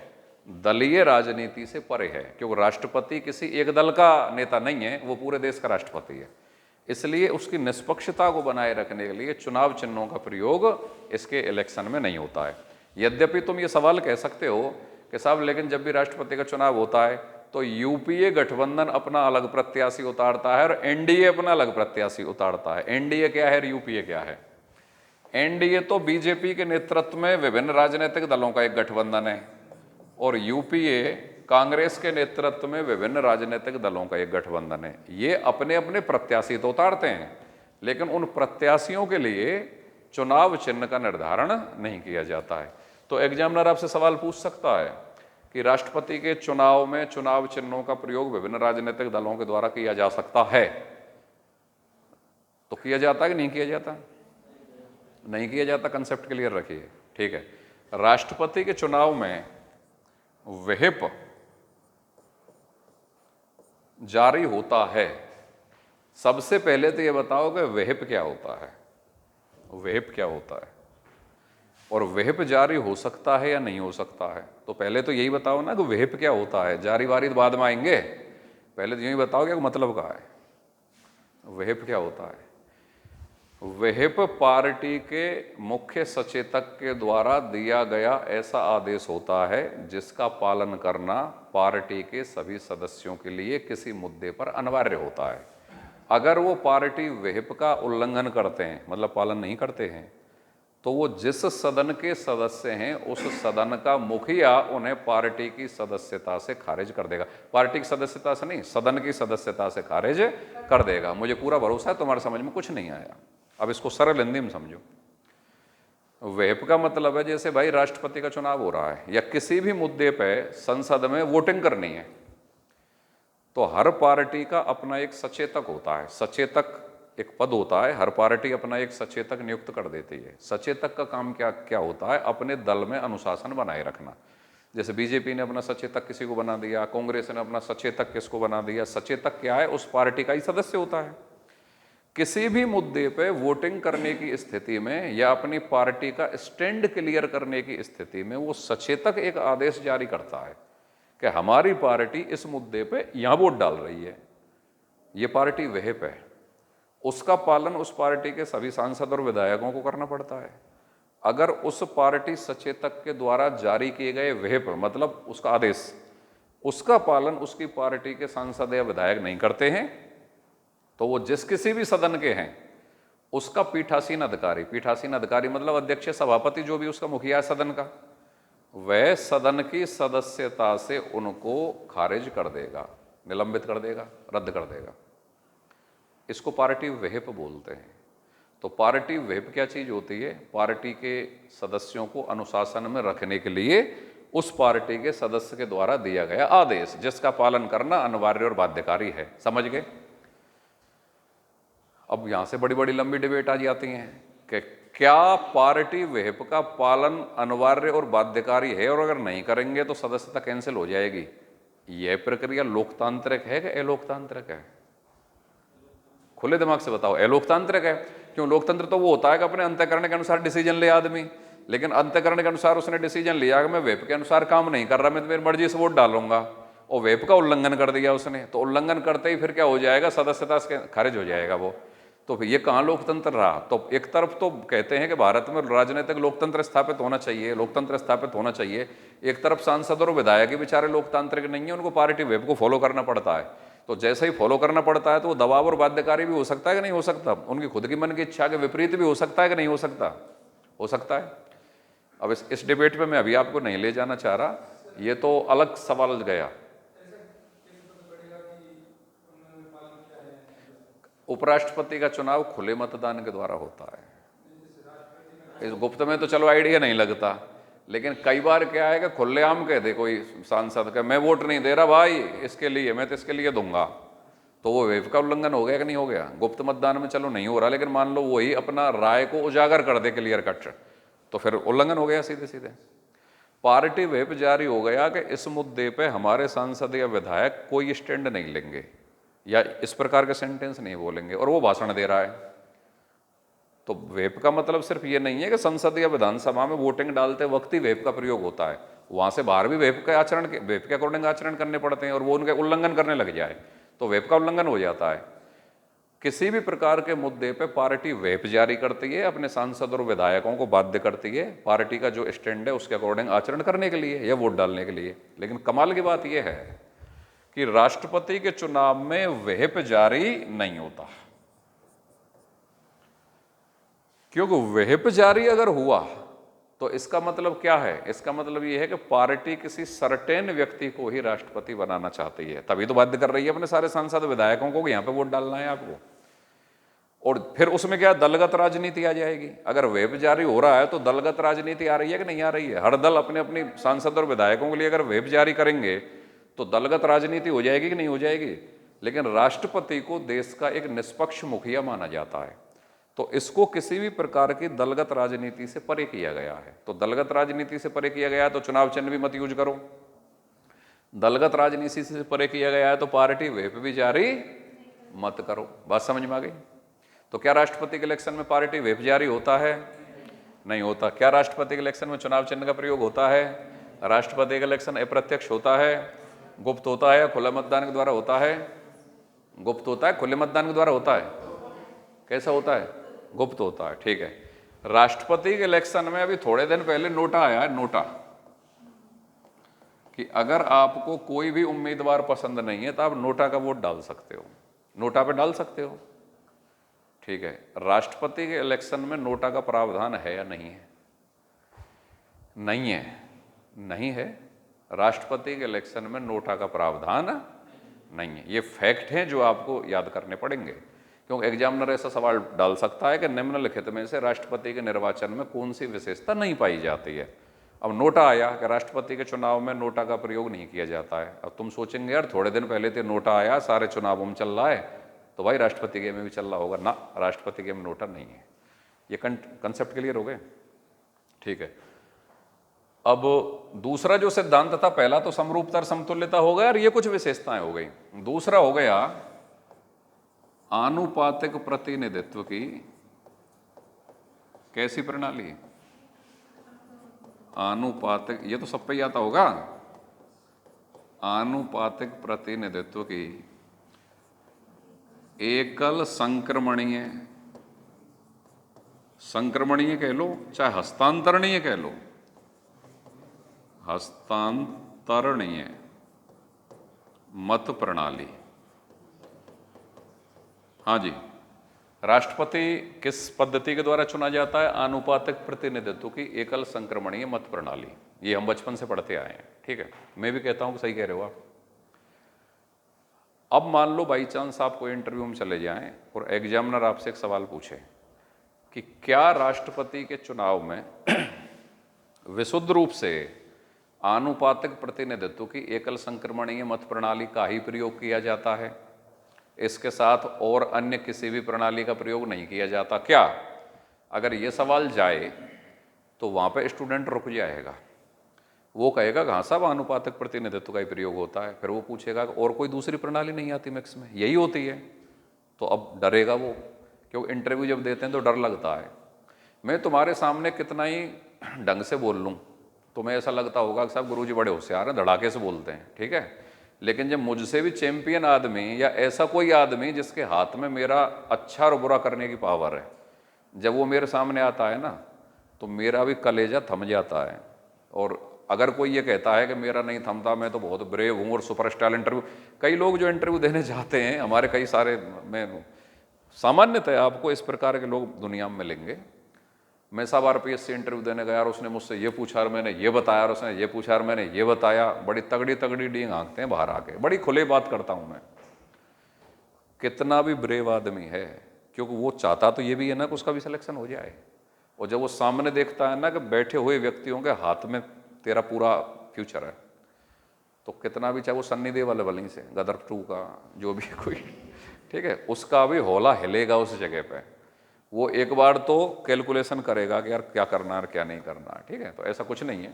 दलीय राजनीति से परे है, क्योंकि राष्ट्रपति किसी एक दल का नेता नहीं है, वो पूरे देश का राष्ट्रपति है। इसलिए उसकी निष्पक्षता को बनाए रखने के लिए चुनाव चिन्हों का प्रयोग इसके इलेक्शन में नहीं होता है। यद्यपि तुम ये सवाल कह सकते हो कि साहब लेकिन जब भी राष्ट्रपति का चुनाव होता है तो यूपीए गठबंधन अपना अलग प्रत्याशी उतारता है और एनडीए अपना अलग प्रत्याशी उतारता है। एनडीए क्या है और यूपीए क्या है? एनडीए तो बीजेपी के नेतृत्व में विभिन्न राजनीतिक दलों का एक गठबंधन है, और यूपीए कांग्रेस के नेतृत्व में विभिन्न राजनीतिक दलों का एक गठबंधन है। ये अपने अपने प्रत्याशी तो उतारते हैं, लेकिन उन प्रत्याशियों के लिए चुनाव चिन्ह का निर्धारण नहीं किया जाता है। तो एग्जामिनर आपसे सवाल पूछ सकता है कि राष्ट्रपति के चुनाव में चुनाव चिन्हों का प्रयोग विभिन्न राजनीतिक दलों के द्वारा किया जा सकता है, तो किया जाता है कि नहीं किया जाता? नहीं किया जाता। कंसेप्ट क्लियर रखिए। ठीक है, राष्ट्रपति के चुनाव में व्हिप जारी होता है। सबसे पहले तो ये बताओ कि व्हिप क्या होता है, व्हिप क्या होता है, और व्हिप जारी हो सकता है या नहीं हो सकता है? तो पहले तो यही बताओ ना कि व्हिप क्या होता है। जारी वारी बाद में आएंगे, पहले तो यही बताओ कि मतलब क्या है, व्हिप क्या होता है। व्हिप पार्टी के मुख्य सचेतक के द्वारा दिया गया ऐसा आदेश होता है जिसका पालन करना पार्टी के सभी सदस्यों के लिए किसी मुद्दे पर अनिवार्य होता है। अगर वो पार्टी व्हिप का उल्लंघन करते हैं, मतलब पालन नहीं करते हैं, तो वो जिस सदन के सदस्य हैं उस सदन का मुखिया उन्हें पार्टी की सदस्यता से खारिज कर देगा। पार्टी की सदस्यता से नहीं, सदन की सदस्यता से खारिज कर देगा। मुझे पूरा भरोसा है तुम्हारे समझ में कुछ नहीं आया। अब इसको सरल हिंदी में समझो। व्हिप का मतलब है जैसे भाई राष्ट्रपति का चुनाव हो रहा है या किसी भी मुद्दे पे संसद में वोटिंग करनी है, तो हर पार्टी का अपना एक सचेतक होता है। सचेतक एक पद होता है, हर पार्टी अपना एक सचेतक नियुक्त कर देती है। सचेतक का काम क्या क्या होता है? अपने दल में अनुशासन बनाए रखना। जैसे बीजेपी ने अपना सचेतक किसी को बना दिया, कांग्रेस ने अपना सचेतक किसको बना दिया। सचेतक क्या है? उस पार्टी का ही सदस्य होता है। किसी भी मुद्दे पे वोटिंग करने की स्थिति में या अपनी पार्टी का स्टैंड क्लियर करने की स्थिति में वो सचेतक एक आदेश जारी करता है कि हमारी पार्टी इस मुद्दे पे यहां वोट डाल रही है, ये पार्टी व्हिप है, उसका पालन उस पार्टी के सभी सांसद और विधायकों को करना पड़ता है। अगर उस पार्टी सचेतक के द्वारा जारी किए गए व्हिप मतलब उसका आदेश, उसका पालन उसकी पार्टी के सांसद या विधायक नहीं करते हैं तो वो जिस किसी भी सदन के हैं उसका पीठासीन अधिकारी मतलब अध्यक्ष सभापति जो भी उसका मुखिया है सदन का, वह सदन की सदस्यता से उनको खारिज कर देगा, निलंबित कर देगा, रद्द कर देगा। इसको पार्टी व्हिप बोलते हैं। तो पार्टी व्हिप क्या चीज होती है? पार्टी के सदस्यों को अनुशासन में रखने के लिए उस पार्टी के सदस्य के द्वारा दिया गया आदेश, जिसका पालन करना अनिवार्य और बाध्यकारी है। समझ गए? अब यहां से बड़ी बड़ी लंबी डिबेट आ जाती है कि क्या पार्टी व्हिप का पालन अनिवार्य और बाध्यकारी है, और अगर नहीं करेंगे तो सदस्यता कैंसिल हो जाएगी। यह प्रक्रिया लोकतांत्रिक है कि अलोकतांत्रिक है? खुले दिमाग से बताओ। अलोकतांत्रिक है। क्यों? लोकतंत्र तो वो होता है कि अपने अंतःकरण के अनुसार डिसीजन ले आदमी, लेकिन अंतःकरण के अनुसार उसने डिसीजन लिया कि मैं व्हिप के अनुसार काम नहीं कर रहा, मैं तो मेरी मर्जी से वोट डालूंगा, और व्हिप का उल्लंघन कर दिया उसने, तो उल्लंघन करते ही फिर क्या हो जाएगा? सदस्यता से खारिज हो जाएगा वो। तो ये कहाँ लोकतंत्र रहा? तो एक तरफ तो कहते हैं कि भारत में राजनीतिक लोकतंत्र स्थापित होना चाहिए, लोकतंत्र स्थापित होना चाहिए, एक तरफ सांसद और विधायक ही बेचारे लोकतांत्रिक नहीं है, उनको पार्टी व्हिप को फॉलो करना पड़ता है। तो जैसे ही फॉलो करना पड़ता है तो वो दबाव और बाध्यकारी भी हो सकता है कि नहीं हो सकता? उनकी खुद की मन की इच्छा के विपरीत भी हो सकता है कि नहीं हो सकता? हो सकता है। अब इस डिबेट में मैं अभी आपको नहीं ले जाना चाह रहा, ये तो अलग सवाल गया। उपराष्ट्रपति का चुनाव खुले मतदान के द्वारा होता है। इस गुप्त में तो चलो आइडिया नहीं लगता, लेकिन कई बार क्या है कि खुलेआम कह दे कोई सांसद का मैं वोट नहीं दे रहा भाई इसके लिए, मैं तो इसके लिए दूंगा, तो वो व्हिप का उल्लंघन हो गया कि नहीं हो गया? गुप्त मतदान में चलो नहीं हो रहा, लेकिन मान लो वही अपना राय को उजागर कर दे क्लियर कट, तो फिर उल्लंघन हो गया सीधे सीधे। पार्टी व्हिप जारी हो गया कि इस मुद्दे पे हमारे सांसद या विधायक कोई स्टैंड नहीं लेंगे या इस प्रकार के सेंटेंस नहीं बोलेंगे, और वो भाषण दे रहा है। तो व्हिप का मतलब सिर्फ ये नहीं है कि संसद या विधानसभा में वोटिंग डालते वक्त ही व्हिप का प्रयोग होता है, वहां से बाहर भी व्हिप के अकॉर्डिंग आचरण करने पड़ते हैं, और वो उनके उल्लंघन करने लग जाए तो व्हिप का उल्लंघन हो जाता है। किसी भी प्रकार के मुद्दे पे पार्टी व्हिप जारी करती है, अपने सांसद और विधायकों को बाध्य करती है पार्टी का जो स्टैंड है उसके अकॉर्डिंग आचरण करने के लिए या वोट डालने के लिए। लेकिन कमाल की बात यह है कि राष्ट्रपति के चुनाव में व्हिप जारी नहीं होता, क्योंकि व्हिप जारी अगर हुआ तो इसका मतलब क्या है? इसका मतलब यह है कि पार्टी किसी सर्टेन व्यक्ति को ही राष्ट्रपति बनाना चाहती है, तभी तो बाध्य कर रही है अपने सारे सांसद विधायकों को कि यहां पे वोट डालना है आपको। और फिर उसमें क्या दलगत राजनीति आ जाएगी। अगर व्हिप जारी हो रहा है तो दलगत राजनीति आ रही है कि नहीं आ रही है? हर दल अपने अपने सांसद और विधायकों के लिए अगर व्हिप जारी करेंगे तो दलगत राजनीति हो जाएगी कि नहीं हो जाएगी? लेकिन राष्ट्रपति को देश का एक निष्पक्ष मुखिया माना जाता है, तो इसको किसी भी प्रकार की दलगत राजनीति से परे किया गया है। तो दलगत राजनीति से परे किया गया है तो चुनाव चिन्ह भी मत यूज करो। दलगत राजनीति से परे किया गया है तो पार्टी व्हिप भी जारी मत करो। बात समझ में आ गई? तो क्या राष्ट्रपति के इलेक्शन में पार्टी व्हिप जारी होता है? नहीं होता। क्या राष्ट्रपति के इलेक्शन में चुनाव चिन्ह का प्रयोग होता है? राष्ट्रपति का इलेक्शन अप्रत्यक्ष होता है, गुप्त होता है या खुले मतदान के द्वारा होता है? गुप्त होता है। खुले मतदान के द्वारा होता है? कैसा होता है? गुप्त होता है। ठीक है। राष्ट्रपति के इलेक्शन में अभी थोड़े दिन पहले नोटा आया है, नोटा, कि अगर आपको कोई भी उम्मीदवार पसंद नहीं है तो आप नोटा का वोट डाल सकते हो, नोटा पे डाल सकते हो। ठीक है। राष्ट्रपति के इलेक्शन में नोटा का प्रावधान है या नहीं है? नहीं है। नहीं है। राष्ट्रपति के इलेक्शन में नोटा का प्रावधान नहीं है। ये फैक्ट हैं जो आपको याद करने पड़ेंगे, क्योंकि एग्जामिनर ऐसा सवाल डाल सकता है कि निम्नलिखित में से राष्ट्रपति के निर्वाचन में कौन सी विशेषता नहीं पाई जाती है। अब नोटा आया कि राष्ट्रपति के चुनाव में नोटा का प्रयोग नहीं किया जाता है। अब तुम सोचेंगे यार थोड़े दिन पहले तो नोटा आया, सारे चुनावों में चल रहा है, तो भाई राष्ट्रपति के में भी चल रहा होगा ना। राष्ट्रपति के में नोटा नहीं है। ये कंसेप्ट क्लियर हो गए? ठीक है। अब दूसरा जो सिद्धांत था, पहला तो समरूपता और समतुल्यता हो गया और ये कुछ विशेषताएं हो गई। दूसरा हो गया आनुपातिक प्रतिनिधित्व की कैसी प्रणाली? आनुपातिक, ये तो सब पे ही आता होगा। आनुपातिक प्रतिनिधित्व की एकल संक्रमणीय, संक्रमणीय कह लो चाहे हस्तांतरणीय कह लो, हस्तांतरणीय मत प्रणाली। हाँ जी, राष्ट्रपति किस पद्धति के द्वारा चुना जाता है? आनुपातिक प्रतिनिधित्व की एकल संक्रमणीय मत प्रणाली। ये हम बचपन से पढ़ते आए हैं, ठीक है। मैं भी कहता हूं कि सही कह रहे हो आप। अब मान लो बाई चांस आप कोई इंटरव्यू में चले जाएं और एग्जामिनर आपसे एक सवाल पूछे कि क्या राष्ट्रपति के चुनाव में विशुद्ध रूप से आनुपातिक प्रतिनिधित्व की एकल संक्रमणीय मत प्रणाली का ही प्रयोग किया जाता है, इसके साथ और अन्य किसी भी प्रणाली का प्रयोग नहीं किया जाता क्या? अगर ये सवाल जाए तो वहाँ पे स्टूडेंट रुक जाएगा, वो कहेगा कि हाँ साहब आनुपातिक प्रतिनिधित्व का ही प्रयोग होता है। फिर वो पूछेगा और कोई दूसरी प्रणाली नहीं आती मिक्स में, यही होती है। तो अब डरेगा वो, क्योंकि इंटरव्यू जब देते हैं तो डर लगता है। मैं तुम्हारे सामने कितना ही ढंग से बोल लूँ, तुम्हें ऐसा लगता होगा कि साहब गुरुजी बड़े होशियार हैं, धड़ाके से बोलते हैं, ठीक है। लेकिन जब मुझसे भी चैंपियन आदमी या ऐसा कोई आदमी जिसके हाथ में मेरा अच्छा और बुरा करने की पावर है, जब वो मेरे सामने आता है ना, तो मेरा भी कलेजा थम जाता है। और अगर कोई ये कहता है कि मेरा नहीं थमता, मैं तो बहुत ब्रेव हूँ और सुपरस्टार इंटरव्यू, कई लोग जो इंटरव्यू देने जाते हैं हमारे, कई सारे, मैं सामान्यतः आपको इस प्रकार के लोग दुनिया में मिलेंगे। मैं साहब RPSC इंटरव्यू देने गया और उसने मुझसे ये पूछा और मैंने ये बताया, और उसने ये पूछा और मैंने ये बताया, बड़ी तगड़ी तगड़ी डींग हाँकते हैं बाहर आके, बड़ी खुले बात करता हूँ मैं। कितना भी ब्रेव आदमी है, क्योंकि वो चाहता तो ये भी है ना कि उसका भी सिलेक्शन हो जाए। और जब वो सामने देखता है ना कि बैठे हुए व्यक्तियों के हाथ में तेरा पूरा फ्यूचर है, तो कितना भी, चाहे वो सन्नी देओल वाली से गदर 2 का जो भी कोई, ठीक है, उसका भी हौला हिलेगा उस जगह पे। वो एक बार तो कैलकुलेशन करेगा कि यार क्या करना है और क्या नहीं करना है, ठीक है। तो ऐसा कुछ नहीं है।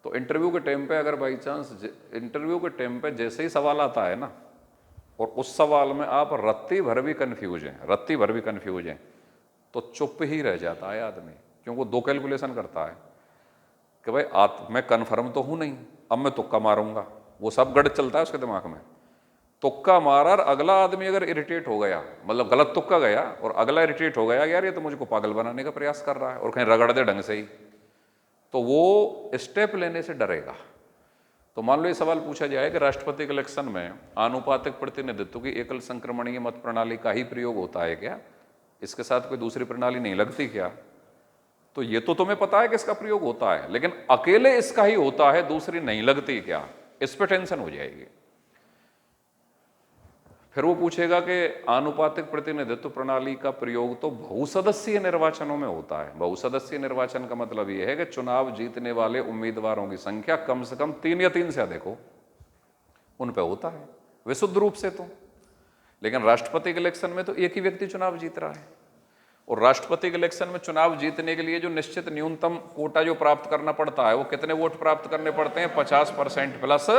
तो इंटरव्यू के टाइम पे अगर बाई चांस इंटरव्यू के टाइम पे जैसे ही सवाल आता है ना, और उस सवाल में आप रत्ती भर भी कन्फ्यूज हैं, रत्ती भर भी कन्फ्यूज हैं, तो चुप ही रह जाता है आदमी, क्योंकि वो 2 कैलकुलेशन करता है कि भाई मैं कन्फर्म तो हूँ नहीं, अब मैं तुक्का मारूंगा। वो सब गड़ चलता है उसके दिमाग में। तुक्का मारा और अगला आदमी अगर इरिटेट हो गया, मतलब गलत तुक्का गया और अगला इरिटेट हो गया, यार ये तो मुझको पागल बनाने का प्रयास कर रहा है और कहीं रगड़ दे ढंग से ही, तो वो स्टेप लेने से डरेगा। तो मान लो ये सवाल पूछा जाए कि राष्ट्रपति के इलेक्शन में आनुपातिक प्रतिनिधित्व की एकल संक्रमणीय मत प्रणाली का ही प्रयोग होता है क्या, इसके साथ कोई दूसरी प्रणाली नहीं लगती क्या? तो ये तो तुम्हें पता है कि इसका प्रयोग होता है, लेकिन अकेले इसका ही होता है, दूसरी नहीं लगती क्या? इस पर टेंशन हो जाएगी। फिर वो पूछेगा कि आनुपातिक प्रतिनिधित्व प्रणाली का प्रयोग तो बहुसदस्यीय निर्वाचनों में होता है। बहुसदस्यीय निर्वाचन का मतलब यह है कि चुनाव जीतने वाले उम्मीदवारों की संख्या कम से कम 3 या 3 से अधिक हो, उन पे होता है विशुद्ध रूप से तो। लेकिन राष्ट्रपति के इलेक्शन में तो एक ही व्यक्ति चुनाव जीत रहा है, और राष्ट्रपति के इलेक्शन में चुनाव जीतने के लिए जो निश्चित न्यूनतम कोटा जो प्राप्त करना पड़ता है, वो कितने वोट प्राप्त करने पड़ते हैं? 50% प्लस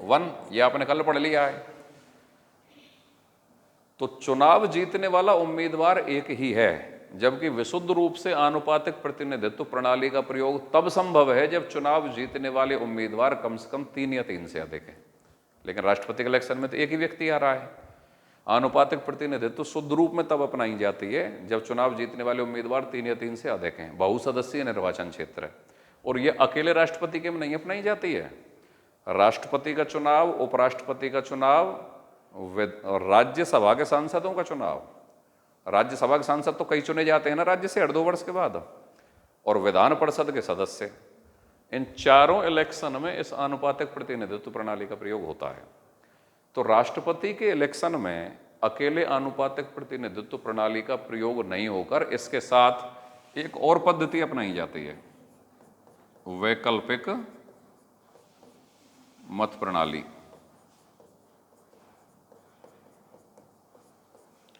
1। ये आपने कल पढ़ लिया है। तो चुनाव जीतने वाला उम्मीदवार एक ही है, जबकि विशुद्ध रूप से आनुपातिक प्रतिनिधित्व प्रणाली का प्रयोग तब संभव है जब चुनाव जीतने वाले उम्मीदवार कम से कम 3 या 3 से अधिक है। लेकिन राष्ट्रपति के इलेक्शन में तो एक ही व्यक्ति आ रहा है। आनुपातिक प्रतिनिधित्व शुद्ध रूप में तब अपनाई जाती है जब चुनाव जीतने वाले उम्मीदवार 3 या 3 से अधिक हैं, बहुसदस्यीय निर्वाचन क्षेत्र है। और ये अकेले राष्ट्रपति के में नहीं अपनाई जाती है। राष्ट्रपति का चुनाव, उपराष्ट्रपति का चुनाव, राज्यसभा के सांसदों का चुनाव, राज्यसभा के सांसद तो कई चुने जाते हैं ना राज्य से 2 वर्ष के बाद, और विधान परिषद के सदस्य, इन चारों इलेक्शन में इस आनुपातिक प्रतिनिधित्व प्रणाली का प्रयोग होता है। तो राष्ट्रपति के इलेक्शन में अकेले आनुपातिक प्रतिनिधित्व प्रणाली का प्रयोग नहीं होकर इसके साथ एक और पद्धति अपनाई जाती है, वैकल्पिक मत प्रणाली।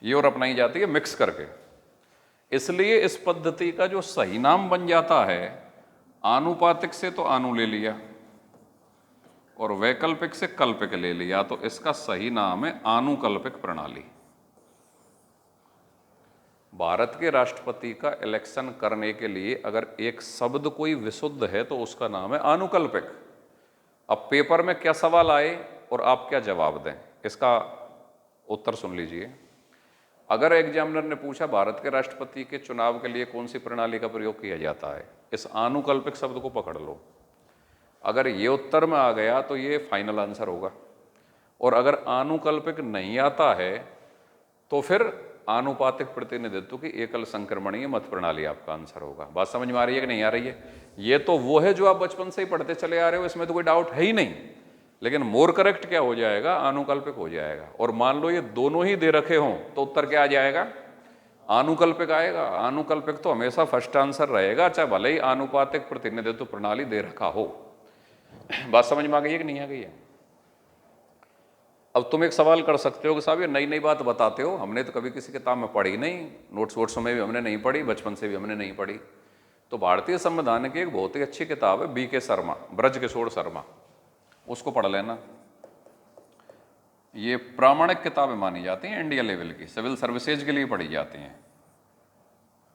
ये और अपनाई जाती है मिक्स करके। इसलिए इस पद्धति का जो सही नाम बन जाता है, आनुपातिक से तो आनु ले लिया और वैकल्पिक से कल्पिक ले लिया, तो इसका सही नाम है आनुकल्पिक प्रणाली। भारत के राष्ट्रपति का इलेक्शन करने के लिए अगर एक शब्द कोई विशुद्ध है तो उसका नाम है आनुकल्पिक। अब पेपर में क्या सवाल आए और आप क्या जवाब दें, इसका उत्तर सुन लीजिए। अगर एग्जामिनर ने पूछा भारत के राष्ट्रपति के चुनाव के लिए कौन सी प्रणाली का प्रयोग किया जाता है, इस आनुकल्पिक शब्द को पकड़ लो। अगर ये उत्तर में आ गया तो ये फाइनल आंसर होगा, और अगर आनुकल्पिक नहीं आता है तो फिर आनुपातिक प्रतिनिधित्व की एकल संक्रमणीय मत प्रणाली आपका आंसर होगा। बात समझ में आ रही है कि नहीं आ रही है? ये तो वो है जो आप बचपन से ही पढ़ते चले आ रहे हो, इसमें तो कोई डाउट है ही नहीं। लेकिन मोर करेक्ट क्या हो जाएगा, आनुकल्पिक हो जाएगा। और मान लो ये दोनों ही दे रखे हों तो उत्तर क्या आ जाएगा, आनुकल्पिक आएगा। आनुकल्पिक तो हमेशा फर्स्ट आंसर रहेगा, चाहे भले ही आनुपातिक प्रतिनिधित्व प्रणाली दे रखा हो। बात समझ में आ गई है कि नहीं आ गई है? अब तुम एक सवाल कर सकते हो कि साहब ये नई नई बात बताते हो, हमने तो कभी किसी किताब में पढ़ी नहीं, नोट्स वोट्स में भी हमने नहीं पढ़ी, बचपन से भी हमने नहीं पढ़ी। तो भारतीय संविधान की एक बहुत ही अच्छी किताब है बी के शर्मा, ब्रज किशोर शर्मा, उसको पढ़ लेना। ये प्रामाणिक किताबें मानी जाती हैं, इंडिया लेवल की, सिविल सर्विसेज के लिए पढ़ी जाती हैं।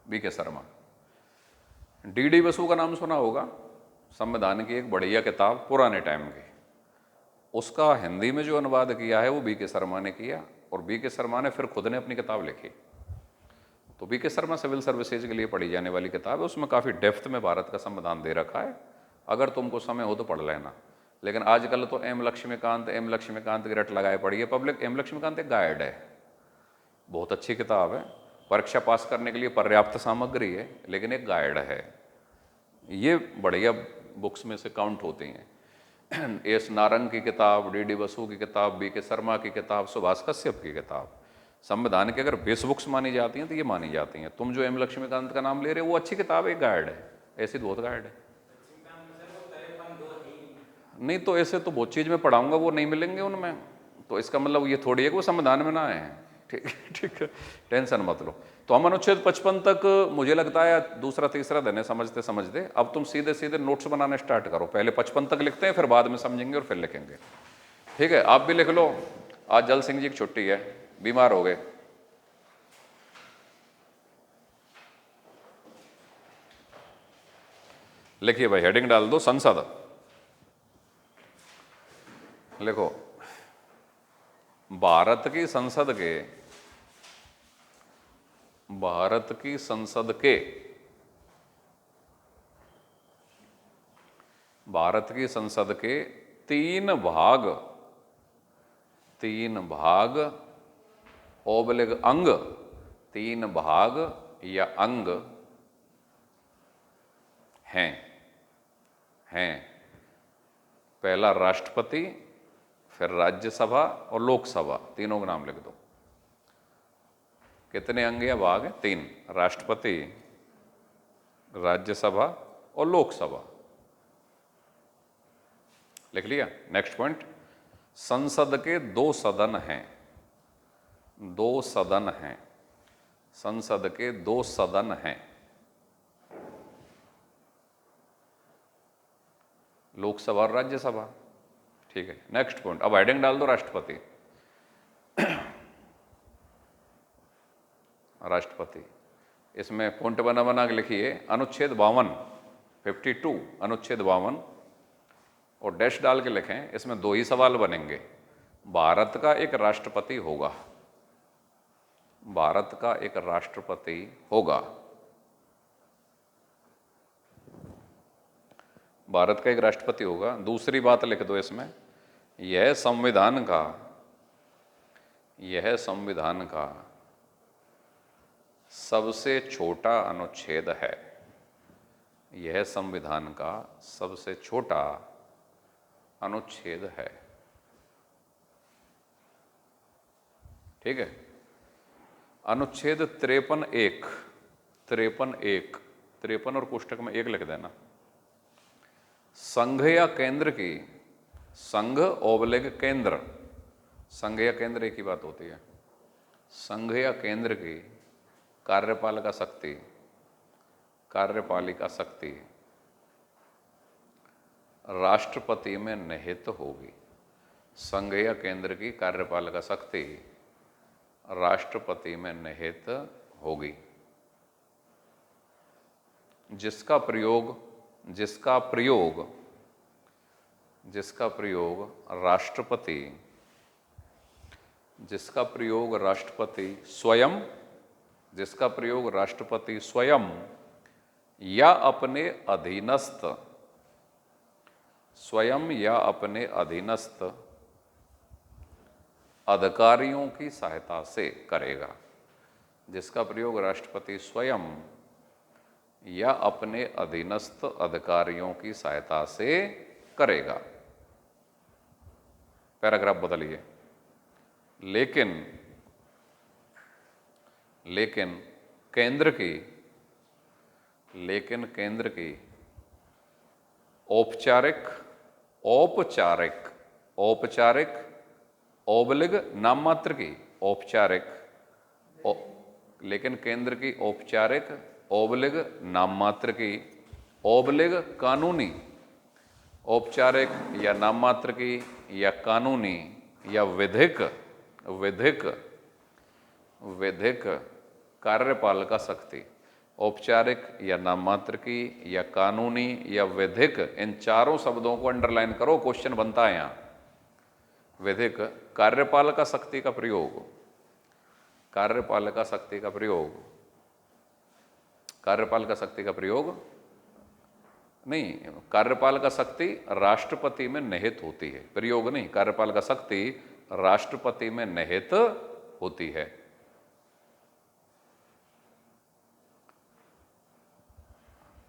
बी के शर्मा। डी बसु का नाम सुना होगा, संविधान की एक बढ़िया किताब पुराने टाइम की, उसका हिंदी में जो अनुवाद किया है वो बी के शर्मा ने किया, और बी के शर्मा ने फिर खुद ने अपनी किताब लिखी। तो बी के शर्मा सिविल सर्विसेज के लिए पढ़ी जाने वाली किताब है, उसमें काफ़ी डेप्थ में भारत का संविधान दे रखा है। अगर तुमको समय हो तो पढ़ लेना। लेकिन आजकल तो एम लक्ष्मीकांत की रट लगाए पड़ी है पब्लिक। एम लक्ष्मीकांत एक गाइड है, बहुत अच्छी किताब है, परीक्षा पास करने के लिए पर्याप्त सामग्री है, लेकिन एक गाइड है। ये बढ़िया बुक्स में से काउंट होती हैं। एस नारंग की किताब, डी बसु की किताब, बी के शर्मा की किताब, सुभाष कश्यप की किताब, संविधान की अगर बेस बुक्स मानी जाती हैं तो ये मानी जाती हैं। तुम जो एम लक्ष्मीकांत का नाम ले रहे हो वो अच्छी किताब है, एक गाइड है, ऐसी बहुत गाइड है। नहीं तो ऐसे तो बहुत चीज़ में पढ़ाऊंगा, वो नहीं मिलेंगे उनमें, तो इसका मतलब ये थोड़ी है कि वो संविधान में ना आए हैं। ठीक ठीक है, टेंशन मत लो। तो हम अनुच्छेद 55 तक मुझे लगता है दूसरा तीसरा दिन है समझते समझते। अब तुम सीधे सीधे नोट्स बनाने स्टार्ट करो, पहले 55 तक लिखते हैं, फिर बाद में समझेंगे और फिर लिखेंगे। ठीक है, आप भी लिख लो। आज जल सिंह जी की छुट्टी है, बीमार हो गए। लिखिए भाई, हेडिंग डाल दो संसद। लिखो, भारत की संसद के तीन भाग ओबलिग अंग, तीन भाग या अंग हैं। पहला राष्ट्रपति, फिर राज्यसभा और लोकसभा, तीनों का नाम लिख दो। कितने अंग या भाग हैं? तीन, राष्ट्रपति, राज्यसभा और लोकसभा। लिख लिया? नेक्स्ट पॉइंट, संसद के दो सदन हैं। संसद के दो सदन हैं, लोकसभा और राज्यसभा। ठीक है, नेक्स्ट पॉइंट, अब हेडिंग डाल दो राष्ट्रपति। राष्ट्रपति, इसमें पॉइंट बना बना के लिखिए, अनुच्छेद 52 अनुच्छेद 52 और डैश डाल के लिखें। इसमें दो ही सवाल बनेंगे। भारत का एक राष्ट्रपति होगा, भारत का एक राष्ट्रपति होगा, भारत का एक राष्ट्रपति होगा। दूसरी बात लिख दो इसमें, यह संविधान का सबसे छोटा अनुच्छेद है। यह संविधान का सबसे छोटा अनुच्छेद है। ठीक है, अनुच्छेद 53 और कोष्टक में 1 लिख देना। संघ या केंद्र की, संघ ओबलिग केंद्र, संघ या केंद्र एक ही बात होती है। संघ या केंद्र की कार्यपालिका शक्ति राष्ट्रपति में निहित होगी। संघ या केंद्र की कार्यपालिका शक्ति राष्ट्रपति में निहित होगी, जिसका प्रयोग जिसका प्रयोग राष्ट्रपति स्वयं या अपने अधीनस्थ अधिकारियों की सहायता से करेगा। जिसका प्रयोग राष्ट्रपति स्वयं या अपने अधीनस्थ अधिकारियों की सहायता से करेगा। पैराग्राफ बदलिए। लेकिन केंद्र की औपचारिक ओबलिग नाममात्र की लेकिन केंद्र की औपचारिक ओबलिग नाममात्र की ओबलिग कानूनी, औपचारिक या नाममात्र की या कानूनी या विधिक कार्यपालिका शक्ति, औपचारिक या नाममात्र की या कानूनी या विधिक, इन चारों शब्दों को अंडरलाइन करो, क्वेश्चन बनता है यहां। विधिक कार्यपालिका शक्ति का प्रयोग, कार्यपालिका शक्ति नहीं, कार्यपालिका शक्ति राष्ट्रपति में निहित होती है, प्रयोग नहीं। कार्यपालिका शक्ति राष्ट्रपति में निहित होती है।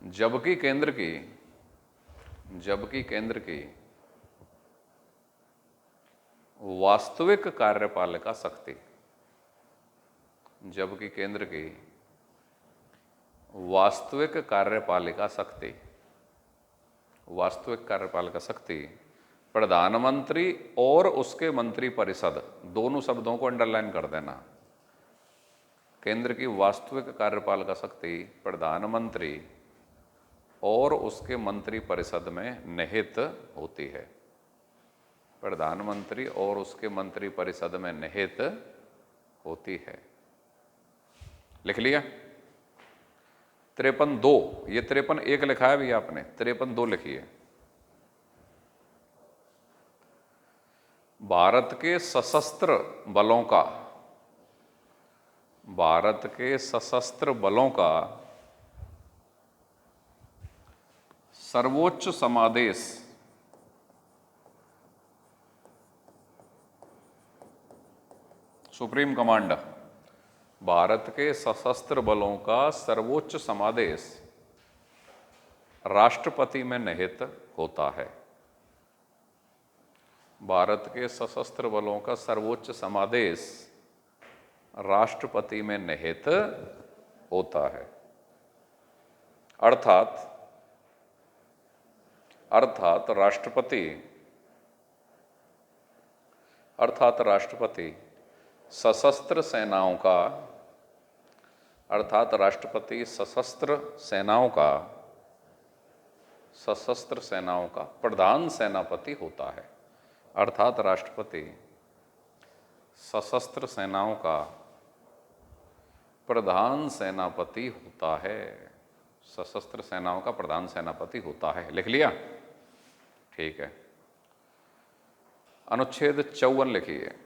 जबकि केंद्र की वास्तविक कार्यपालिका शक्ति, जबकि केंद्र की वास्तविक कार्यपालिका शक्ति प्रधानमंत्री और उसके मंत्रिपरिषद, दोनों शब्दों को अंडरलाइन कर देना। केंद्र की वास्तविक कार्यपालिका शक्ति प्रधानमंत्री और उसके मंत्रिपरिषद में निहित होती है। प्रधानमंत्री और उसके मंत्रिपरिषद में निहित होती है। लिख लिया? 53(2), ये 53(1) लिखा है भी आपने, 53(2) लिखिए। भारत के सशस्त्र बलों का सर्वोच्च समादेश सुप्रीम कमांड, भारत के सशस्त्र बलों का सर्वोच्च समादेश राष्ट्रपति में निहित होता है। भारत के सशस्त्र बलों का सर्वोच्च समादेश राष्ट्रपति में निहित होता है। अर्थात राष्ट्रपति सशस्त्र सेनाओं का प्रधान सेनापति होता है। अर्थात राष्ट्रपति सशस्त्र सेनाओं का प्रधान सेनापति होता है। सशस्त्र सेनाओं का प्रधान सेनापति होता है। लिख लिया? ठीक है। अनुच्छेद 54 लिखिए।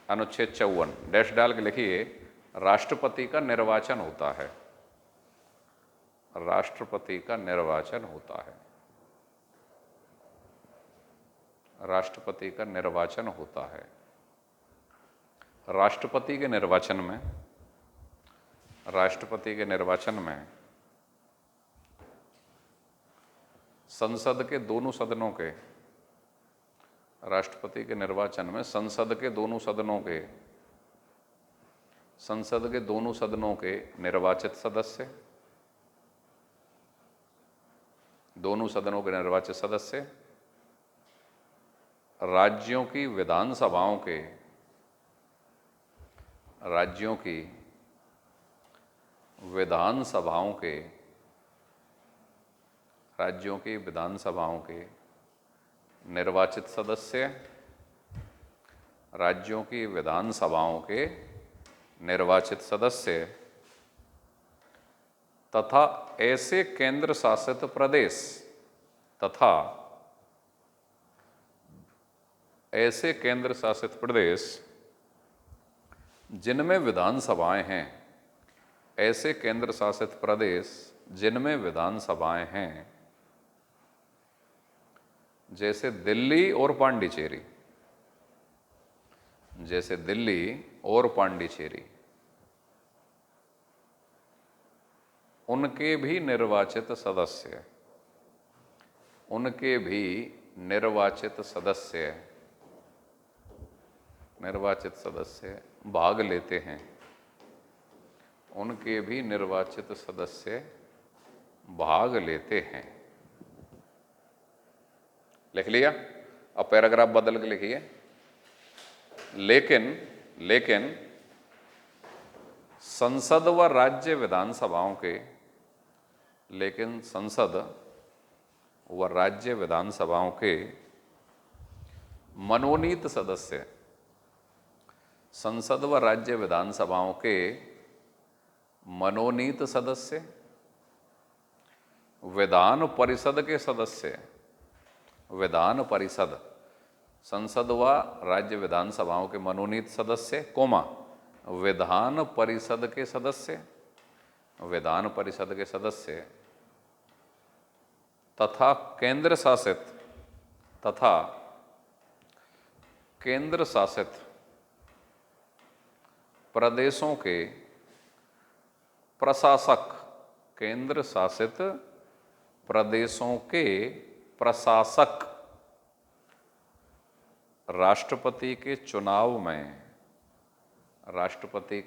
अनुच्छेद 54 डैश डाल के लिखिए। राष्ट्रपति का निर्वाचन होता है। राष्ट्रपति का निर्वाचन होता है। राष्ट्रपति का निर्वाचन होता है। राष्ट्रपति के निर्वाचन में संसद के दोनों सदनों के, राष्ट्रपति के निर्वाचन में संसद के दोनों सदनों के निर्वाचित सदस्य, दोनों सदनों के निर्वाचित सदस्य, राज्यों की विधानसभाओं के निर्वाचित सदस्य, राज्यों की विधानसभाओं के निर्वाचित सदस्य तथा ऐसे केंद्र शासित प्रदेश तथा ऐसे केंद्र शासित प्रदेश जिनमें विधानसभाएं हैं, ऐसे केंद्र शासित प्रदेश जिनमें विधानसभाएं हैं, जैसे दिल्ली और पांडिचेरी, जैसे दिल्ली और पांडिचेरी, उनके भी निर्वाचित सदस्य, उनके भी निर्वाचित सदस्य भाग लेते हैं, उनके भी निर्वाचित सदस्य भाग लेते हैं। लिख लिया? अब पैराग्राफ बदल के लिखिए। लेकिन संसद व राज्य विधानसभाओं के, लेकिन संसद व राज्य विधानसभाओं के मनोनीत सदस्य, संसद व राज्य विधानसभाओं के मनोनीत सदस्य, विधान परिषद के सदस्य, विधान परिषद, संसद व राज्य विधानसभाओं के मनोनीत सदस्य, कोमा, विधान परिषद के सदस्य, विधान परिषद के सदस्य तथा केंद्र शासित प्रदेशों के प्रशासक, केंद्र शासित प्रदेशों के प्रशासक राष्ट्रपति के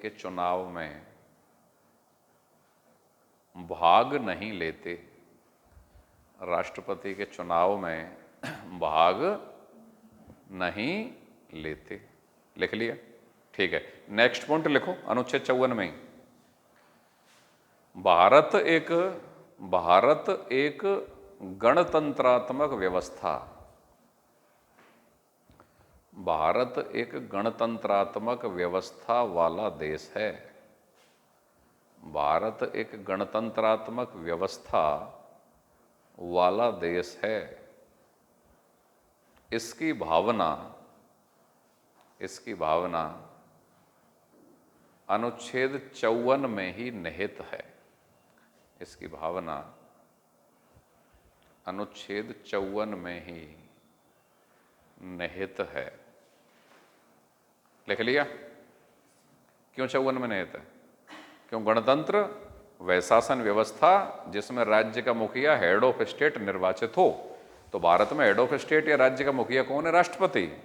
चुनाव में भाग नहीं लेते, राष्ट्रपति के चुनाव में भाग नहीं लेते। लिख लिया? ठीक है। नेक्स्ट पॉइंट लिखो, अनुच्छेद 54 में ही, भारत एक गणतंत्रात्मक व्यवस्था, भारत एक गणतंत्रात्मक व्यवस्था वाला देश है, भारत एक गणतंत्रात्मक व्यवस्था वाला देश है। इसकी भावना अनुच्छेद 54 में ही निहित है, इसकी भावना अनुच्छेद 54 में ही निहित है। लिख लिया? क्यों 54 में निहित है? क्यों? गणतंत्र वह शासन व्यवस्था जिसमें राज्य का मुखिया, हेड ऑफ स्टेट, निर्वाचित हो। तो भारत में हेड ऑफ स्टेट या राज्य का मुखिया कौन है? राष्ट्रपति,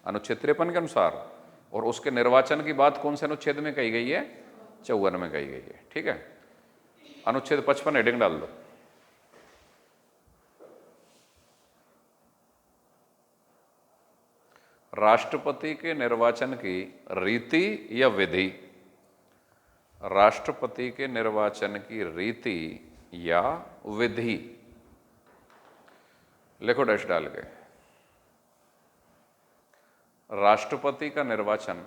अनुच्छेद 53 के अनुसार। और उसके निर्वाचन की बात कौन से अनुच्छेद में कही गई है? 54 में कही गई है। ठीक है। अनुच्छेद 55 हेडिंग डाल दो। राष्ट्रपति के निर्वाचन की रीति या विधि, राष्ट्रपति के निर्वाचन की रीति या विधि, लिखो डैश डाल के। राष्ट्रपति का निर्वाचन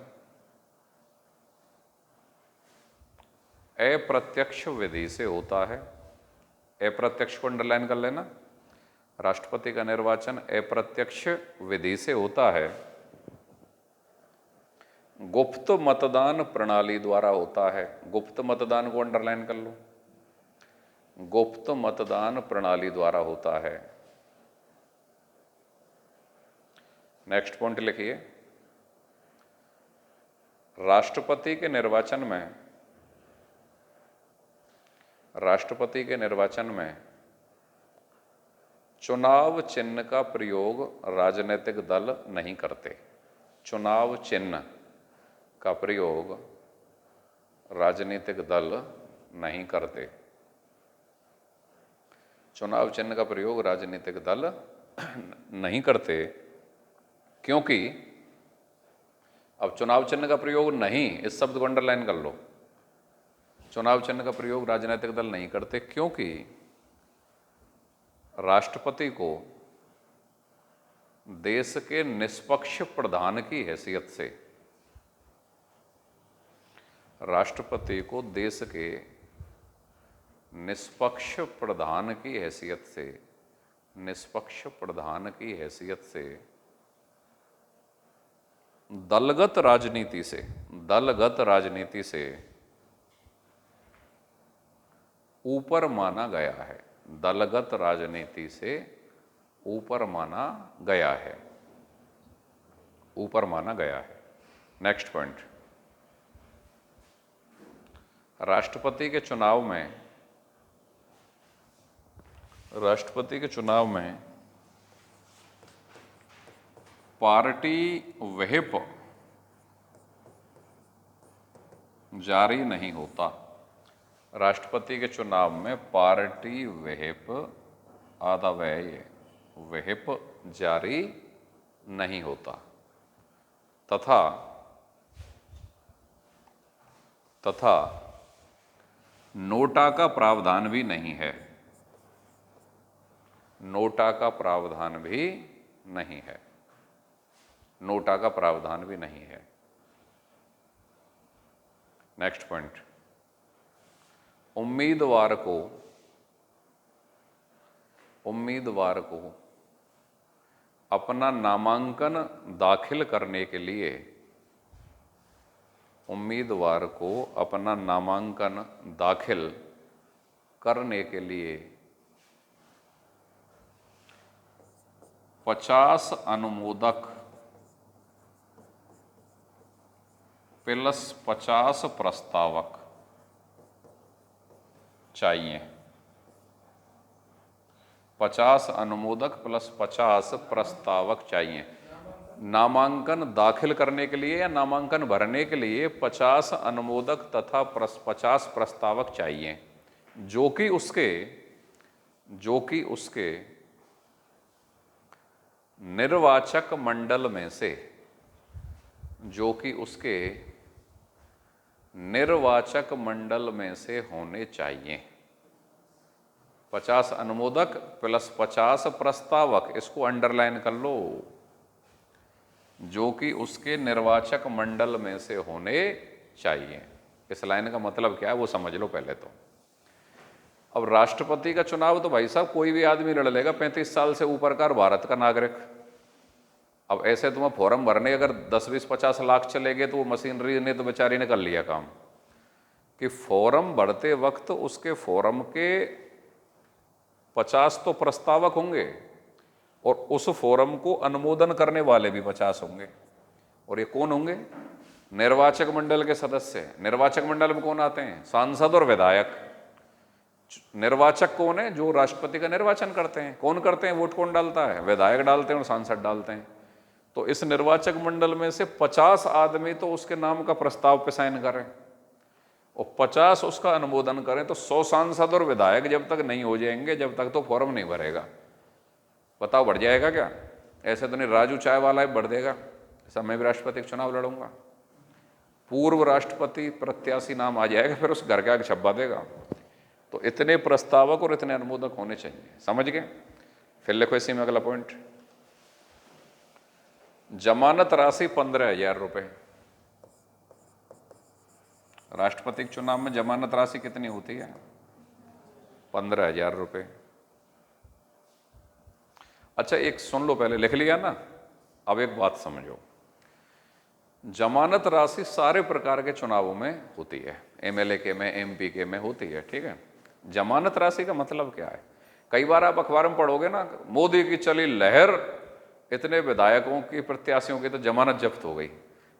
अप्रत्यक्ष विधि से होता है। अप्रत्यक्ष को अंडरलाइन कर लेना। राष्ट्रपति का निर्वाचन अप्रत्यक्ष विधि से होता है, गुप्त मतदान प्रणाली द्वारा होता है। गुप्त मतदान को अंडरलाइन कर लो। गुप्त मतदान प्रणाली द्वारा होता है। नेक्स्ट पॉइंट लिखिए। राष्ट्रपति के निर्वाचन में चुनाव चिन्ह का प्रयोग राजनीतिक दल नहीं करते। चुनाव चिन्ह का प्रयोग राजनीतिक दल नहीं करते। चुनाव चिन्ह का प्रयोग राजनीतिक दल नहीं करते, क्योंकि अब चुनाव चिन्ह का प्रयोग नहीं, इस शब्द को अंडरलाइन कर लो। चुनाव चिन्ह का प्रयोग राजनीतिक दल नहीं करते क्योंकि राष्ट्रपति को देश के निष्पक्ष प्रधान की हैसियत से, राष्ट्रपति को देश के निष्पक्ष प्रधान की हैसियत से, निष्पक्ष प्रधान की हैसियत से दलगत राजनीति से, दलगत राजनीति से ऊपर माना गया है, दलगत राजनीति से ऊपर माना गया है, ऊपर माना गया है। नेक्स्ट पॉइंट, राष्ट्रपति के चुनाव में, राष्ट्रपति के चुनाव में पार्टी व्हिप जारी नहीं होता। राष्ट्रपति के चुनाव में पार्टी व्हिप, आधा व्यय व्हिप जारी नहीं होता, तथा नोटा का प्रावधान भी नहीं है, नोटा का प्रावधान भी नहीं है, नोटा का प्रावधान भी नहीं है। नेक्स्ट पॉइंट, उम्मीदवार को अपना नामांकन दाखिल करने के लिए, उम्मीदवार को अपना नामांकन दाखिल करने के लिए 50 अनुमोदक प्लस 50 प्रस्तावक चाहिए। 50 अनुमोदक प्लस 50 प्रस्तावक चाहिए। नामांकन दाखिल करने के लिए या नामांकन भरने के लिए 50 अनुमोदक तथा 50 प्रस्तावक चाहिए, जो कि उसके निर्वाचक मंडल में से, जो कि उसके निर्वाचक मंडल में से होने चाहिए। 50 अनुमोदक प्लस 50 प्रस्तावक, इसको अंडरलाइन कर लो, जो कि उसके निर्वाचक मंडल में से होने चाहिए। इस लाइन का मतलब क्या है वो समझ लो पहले तो। अब राष्ट्रपति का चुनाव तो भाई साहब कोई भी आदमी लड़ लेगा, 35 साल से ऊपर का भारत का नागरिक। अब ऐसे तुम्हें फॉर्म भरने अगर 10, 20, 50 लाख चले गए तो वो मशीनरी ने तो बेचारी ने कर लिया काम, कि फॉर्म भरते वक्त उसके फॉर्म के 50 तो प्रस्तावक होंगे और उस फॉर्म को अनुमोदन करने वाले भी 50 होंगे। और ये कौन होंगे? निर्वाचक मंडल के सदस्य। निर्वाचक मंडल में कौन आते हैं? सांसद और विधायक। निर्वाचक कौन है? जो राष्ट्रपति का निर्वाचन करते हैं। कौन करते हैं? वोट कौन डालता है? विधायक डालते हैं और सांसद डालते हैं। तो इस निर्वाचक मंडल में से 50 आदमी तो उसके नाम का प्रस्ताव पे साइन करें और 50 उसका अनुमोदन करें, तो 100 सांसद और विधायक जब तक नहीं हो जाएंगे, जब तक तो फॉर्म नहीं भरेगा। बताओ बढ़ जाएगा क्या? ऐसे तो नहीं राजू चाय वाला ही बढ़ देगा। ऐसा मैं भी राष्ट्रपति का चुनाव लड़ूंगा, पूर्व राष्ट्रपति प्रत्याशी नाम आ जाएगा, फिर उस घर के आगे छप्पा देगा। तो इतने प्रस्तावक और इतने अनुमोदक होने चाहिए। समझ गए? फिर लिखो इसी में अगला पॉइंट, जमानत राशि 15,000 रुपये। राष्ट्रपति के चुनाव में जमानत राशि कितनी होती है? 15,000 रुपये। अच्छा एक सुन लो, पहले लिख लिया ना, अब एक बात समझो। जमानत राशि सारे प्रकार के चुनावों में होती है, एमएलए के में, एमपी के में होती है, ठीक है। जमानत राशि का मतलब क्या है? कई बार आप अखबार में पढ़ोगे ना, मोदी की चली लहर, इतने विधायकों की, प्रत्याशियों की तो जमानत जब्त हो गई,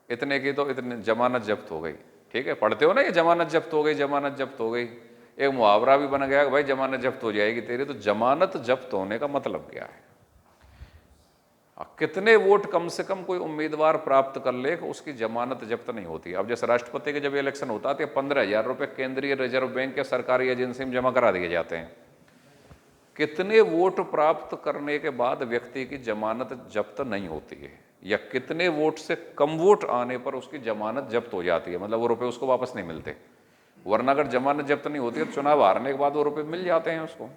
इतने की तो इतने जमानत जब्त हो गई, ठीक है। पढ़ते हो ना ये जमानत जब्त हो गई, जमानत जब्त हो गई। एक मुहावरा भी बन गया कि भाई जमानत जब्त हो जाएगी तेरी। तो जमानत जब्त होने का मतलब क्या है? कितने वोट कम से कम कोई उम्मीदवार प्राप्त कर ले, उसकी जमानत जब्त नहीं होती। अब जैसे राष्ट्रपति के जब इलेक्शन होता है तो 15,000 रुपये केंद्रीय रिजर्व बैंक के सरकारी एजेंसी में जमा करा दिए जाते हैं। कितने वोट प्राप्त करने के बाद व्यक्ति की जमानत जब्त नहीं होती है, या कितने वोट से कम वोट आने पर उसकी जमानत जब्त हो जाती है, मतलब वो रुपए उसको वापस नहीं मिलते। वरना अगर जमानत जब्त नहीं होती है तो चुनाव हारने के बाद वो रुपए मिल जाते हैं उसको।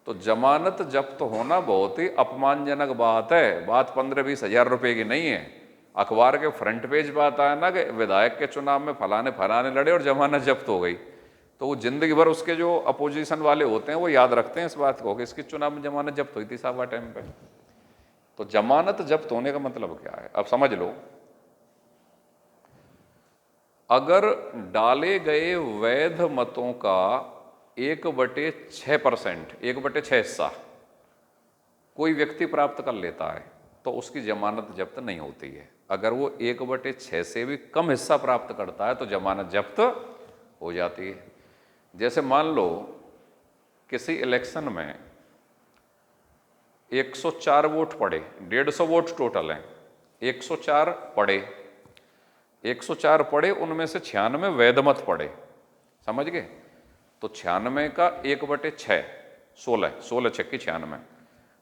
तो जमानत जब्त होना बहुत ही अपमानजनक बात है। बात 15-20 हजार रुपए की नहीं है। अखबार के फ्रंट पेज पे आता है ना कि विधायक के चुनाव में फलाने फलाने लड़े और जमानत जब्त हो गई, तो वो जिंदगी भर उसके जो अपोजिशन वाले होते हैं वो याद रखते हैं इस बात को कि इसकी चुनाव में जमानत जब्त हुई थी साहब टाइम पे। तो जमानत जब्त होने का मतलब क्या है अब समझ लो। अगर डाले गए वैध मतों का 1/6%, 1/6 हिस्सा कोई व्यक्ति प्राप्त कर लेता है तो उसकी जमानत जब्त नहीं होती है। अगर वो 1/6 से भी कम हिस्सा प्राप्त करता है तो जमानत जब्त हो जाती है। जैसे मान लो किसी इलेक्शन में 104 वोट पड़े, 150 वोट टोटल हैं, 104 पड़े, 104 पड़े, उनमें से 96 वैध मत पड़े, समझ गए? तो 96 का 1/6, 16 छक्की 96,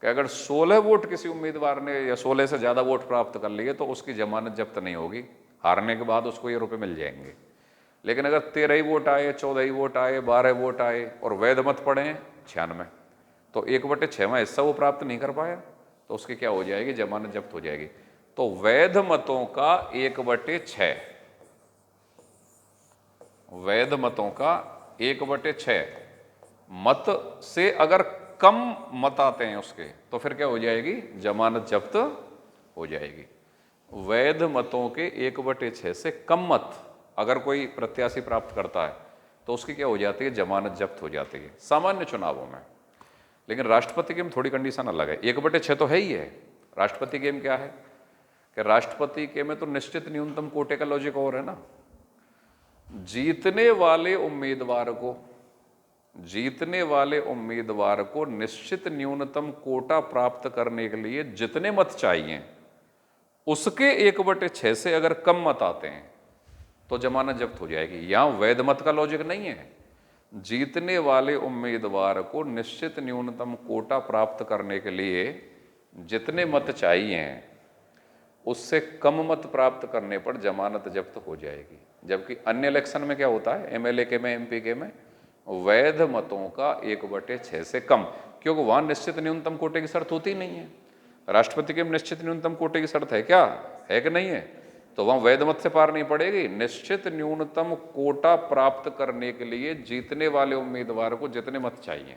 कि अगर 16 वोट किसी उम्मीदवार ने या 16 से ज़्यादा वोट प्राप्त कर लिए तो उसकी जमानत जब्त नहीं होगी, हारने के बाद उसको ये रुपये मिल जाएंगे। लेकिन अगर 13 ही वोट आए, 14 ही वोट आए, 12 वोट आए और वैध मत पड़े हैं 96, तो 1/6वां हिस्सा वो प्राप्त नहीं कर पाया तो उसकी क्या हो जाएगी? जमानत जब्त हो जाएगी। तो वैध मतों का 1/6, वैध मतों का 1/6 मत से अगर कम मत आते हैं उसके तो फिर क्या हो जाएगी? जमानत जब्त हो जाएगी। वैध मतों के 1/6 से कम मत अगर कोई प्रत्याशी प्राप्त करता है तो उसकी क्या हो जाती है? जमानत जब्त हो जाती है सामान्य चुनावों में। लेकिन राष्ट्रपति के में थोड़ी कंडीशन अलग है। 1/6 तो है ही है। राष्ट्रपति के में क्या है कि राष्ट्रपति के में तो निश्चित न्यूनतम कोटे का लॉजिक और है ना। जीतने वाले उम्मीदवार को निश्चित न्यूनतम कोटा प्राप्त करने के लिए जितने मत चाहिए उसके 1/6 से अगर कम मत आते हैं तो जमानत जब्त हो जाएगी। यहां वैध मत का लॉजिक नहीं है। जीतने वाले उम्मीदवार को निश्चित न्यूनतम कोटा प्राप्त करने के लिए जितने मत चाहिए उससे कम मत प्राप्त करने पर जमानत जब्त हो जाएगी। जबकि अन्य इलेक्शन में क्या होता है? एमएलए के में, एमपी के में वैध मतों का 1/6 से कम, क्योंकि वहां निश्चित न्यूनतम कोटे की शर्त होती नहीं है। राष्ट्रपति के में निश्चित न्यूनतम कोटे की शर्त है क्या? है कि नहीं है? तो वहां वैध मत से पार नहीं पड़ेगी। निश्चित न्यूनतम कोटा प्राप्त करने के लिए जीतने वाले उम्मीदवार को जितने मत चाहिए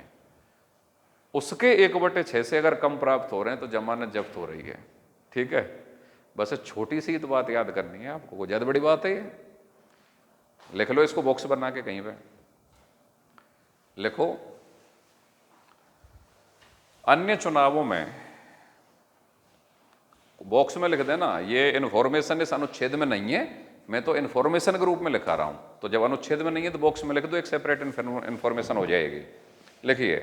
उसके 1/6 से अगर कम प्राप्त हो रहे हैं तो जमानत जब्त हो रही है। ठीक है, बस छोटी सी तो बात याद करनी है आपको, कोई ज्यादा बड़ी बात है ये। लिख लो इसको बॉक्स बना के कहीं पे लिखो। अन्य चुनावों में बॉक्स में लिख देना ये इन्फॉर्मेशन इस अनुच्छेद में नहीं है, मैं तो इन्फॉर्मेशन के रूप में लिखा रहा हूं। तो जब अनुच्छेद में नहीं है तो बॉक्स में लिख दो, एक सेपरेट इन्फॉर्मेशन हो जाएगी। लिखिए,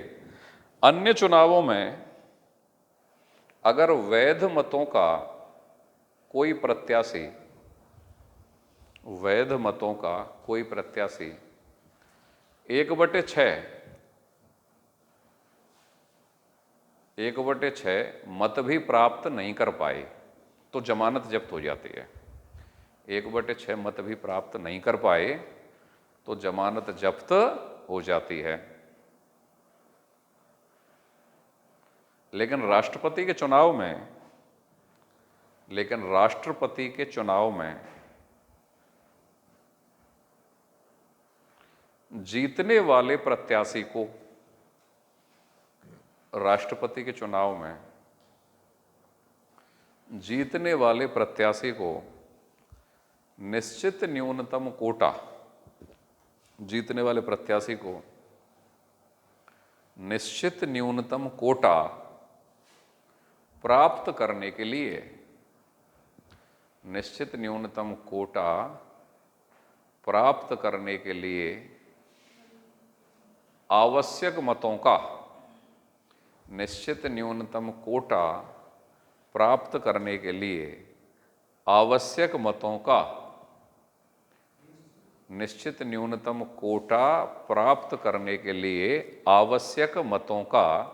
अन्य चुनावों में अगर वैध मतों का कोई प्रत्याशी 1/6 मत भी प्राप्त नहीं कर पाए तो जमानत जब्त हो जाती है। 1/6 मत भी प्राप्त नहीं कर पाए तो जमानत जब्त हो जाती है। लेकिन राष्ट्रपति के चुनाव में जीतने वाले प्रत्याशी को निश्चित न्यूनतम कोटा प्राप्त करने के लिए आवश्यक मतों का निश्चित न्यूनतम कोटा प्राप्त करने के लिए आवश्यक मतों का निश्चित न्यूनतम कोटा प्राप्त करने के लिए आवश्यक मतों का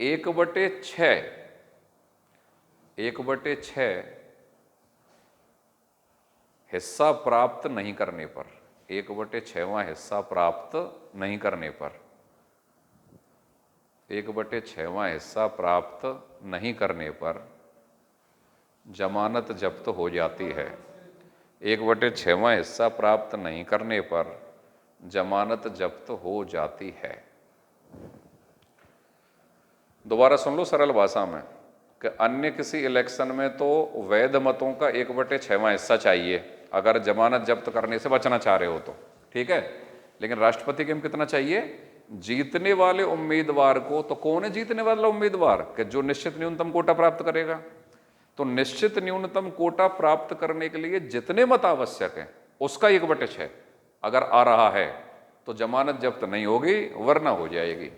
1/6 हिस्सा प्राप्त नहीं करने पर 1/6वां हिस्सा प्राप्त नहीं करने पर 1/6वां हिस्सा प्राप्त नहीं करने पर जमानत जब्त हो जाती है। 1/6वां हिस्सा प्राप्त नहीं करने पर जमानत जब्त हो जाती है। दोबारा सुन लो सरल भाषा में कि अन्य किसी इलेक्शन में तो वैध मतों का 1/6वां हिस्सा चाहिए अगर जमानत जब्त करने से बचना चाह रहे हो तो, ठीक है। लेकिन राष्ट्रपति के में कितना चाहिए? जीतने वाले उम्मीदवार को, तो कौन है जीतने वाला उम्मीदवार? कि जो निश्चित न्यूनतम कोटा प्राप्त करेगा। तो निश्चित न्यूनतम कोटा प्राप्त करने के लिए जितने मत आवश्यक है उसका 1/6 अगर आ रहा है तो जमानत जब्त नहीं होगी, वरना हो जाएगी।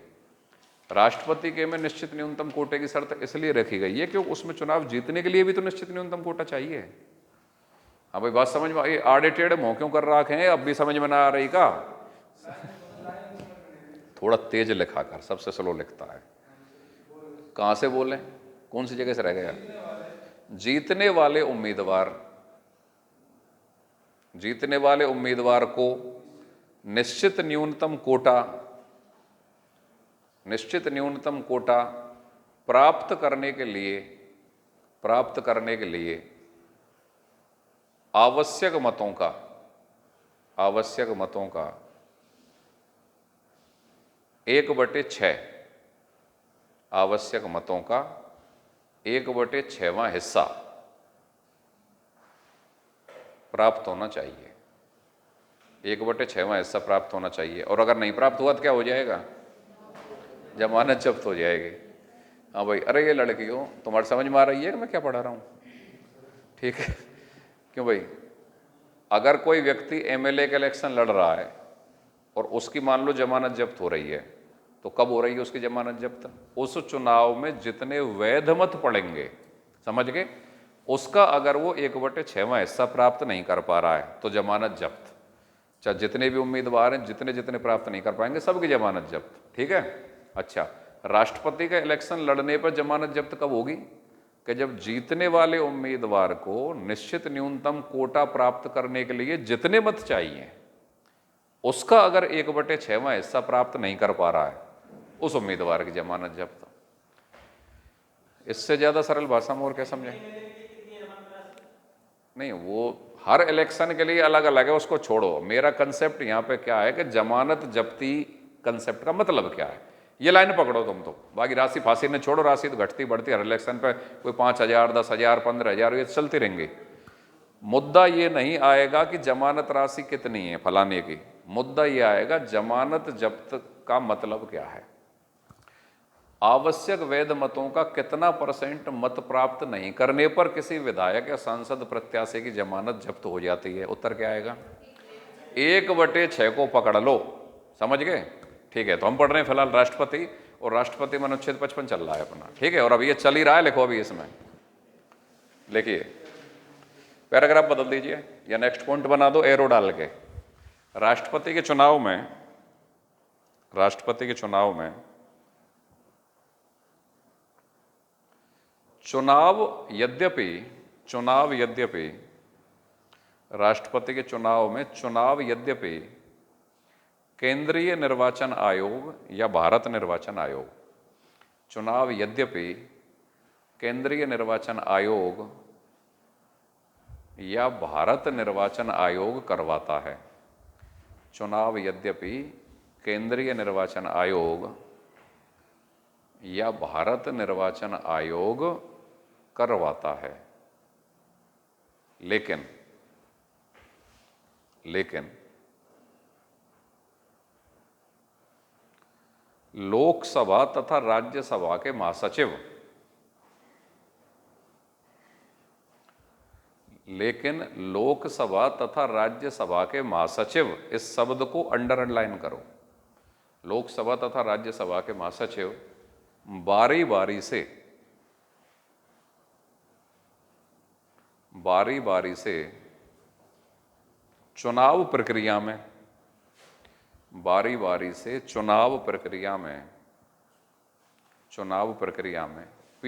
राष्ट्रपति के में निश्चित न्यूनतम कोटे की शर्त इसलिए रखी गई है क्योंकि उसमें चुनाव जीतने के लिए भी तो निश्चित न्यूनतम कोटा चाहिए। हाँ भाई, बात समझ में आई? आड़े टेढ़े मुंह क्यों कर रखे हैं, अब भी समझ में ना आ रही का? थोड़ा तेज लिखा कर, सबसे स्लो लिखता है। कहाँ से बोले, कौन सी जगह से रह गया? जीतने वाले उम्मीदवार, जीतने वाले उम्मीदवार को निश्चित न्यूनतम कोटा, निश्चित न्यूनतम कोटा प्राप्त करने के लिए आवश्यक मतों का 1/6, आवश्यक मतों का 1/6वां हिस्सा प्राप्त होना चाहिए। 1/6वां हिस्सा प्राप्त होना चाहिए। और अगर नहीं प्राप्त हुआ तो क्या हो जाएगा? जमानत जब्त हो जाएगी। हाँ भाई, अरे ये लड़कियों, तुम्हारे समझ में आ रही है कि मैं क्या पढ़ा रहा हूँ? ठीक है। क्यों भाई, अगर कोई व्यक्ति एमएलए का इलेक्शन लड़ रहा है और उसकी मान लो जमानत जब्त हो रही है, तो कब हो रही है उसकी जमानत जब्त? उस चुनाव में जितने वैध मत पड़ेंगे, समझ गए, उसका अगर वो 1/6वां हिस्सा प्राप्त नहीं कर पा रहा है तो जमानत जब्त। चाहे जितने भी उम्मीदवार हैं, जितने जितने प्राप्त नहीं कर पाएंगे, सबकी जमानत जब्त। ठीक है। अच्छा, राष्ट्रपति का इलेक्शन लड़ने पर जमानत जब्त कब होगी? कि जब जीतने वाले उम्मीदवार को निश्चित न्यूनतम कोटा प्राप्त करने के लिए जितने मत चाहिए उसका अगर 1/6वां हिस्सा प्राप्त नहीं कर पा रहा है, उस उम्मीदवार की जमानत जब्त। इससे ज्यादा सरल भाषा में और क्या समझें? नहीं, वो हर इलेक्शन के लिए अलग अलग है, उसको छोड़ो। मेरा कंसेप्ट यहाँ पे क्या है कि जमानत जब्ती कंसेप्ट का मतलब क्या है, ये लाइन पकड़ो तुम तो। बाकी राशि फांसी ने छोड़ो, राशि तो घटती बढ़ती हर इलेक्शन पे, कोई 5,000, 10,000, 15,000 ये चलती रहेंगी। मुद्दा ये नहीं आएगा कि जमानत राशि कितनी है फलाने की, मुद्दा ये आएगा जमानत जब्त का मतलब क्या है। आवश्यक वैध मतों का कितना % मत प्राप्त नहीं करने पर किसी विधायक या सांसद प्रत्याशी की जमानत जब्त हो जाती है? उत्तर क्या आएगा? 1/6 को पकड़ लो, समझ गए? ठीक है। तो हम पढ़ रहे हैं फिलहाल राष्ट्रपति, और राष्ट्रपति में अनुच्छेद 55 चल रहा है अपना। ठीक है। और अभी ये चल ही रहा है, लिखो अभी इसमें, लिखिए, पैराग्राफ बदल दीजिए या नेक्स्ट पॉइंट बना दो एरो डाल के। राष्ट्रपति के चुनाव में राष्ट्रपति के चुनाव में चुनाव यद्यपि केंद्रीय निर्वाचन आयोग या भारत निर्वाचन आयोग, चुनाव यद्यपि केंद्रीय निर्वाचन आयोग या भारत निर्वाचन आयोग करवाता है, चुनाव यद्यपि केंद्रीय निर्वाचन आयोग या भारत निर्वाचन आयोग करवाता है, लेकिन लोकसभा तथा राज्यसभा के महासचिव, लेकिन लोकसभा तथा राज्यसभा के महासचिव, इस शब्द को अंडरलाइन करो, लोकसभा तथा राज्यसभा के महासचिव बारी बारी से चुनाव प्रक्रिया में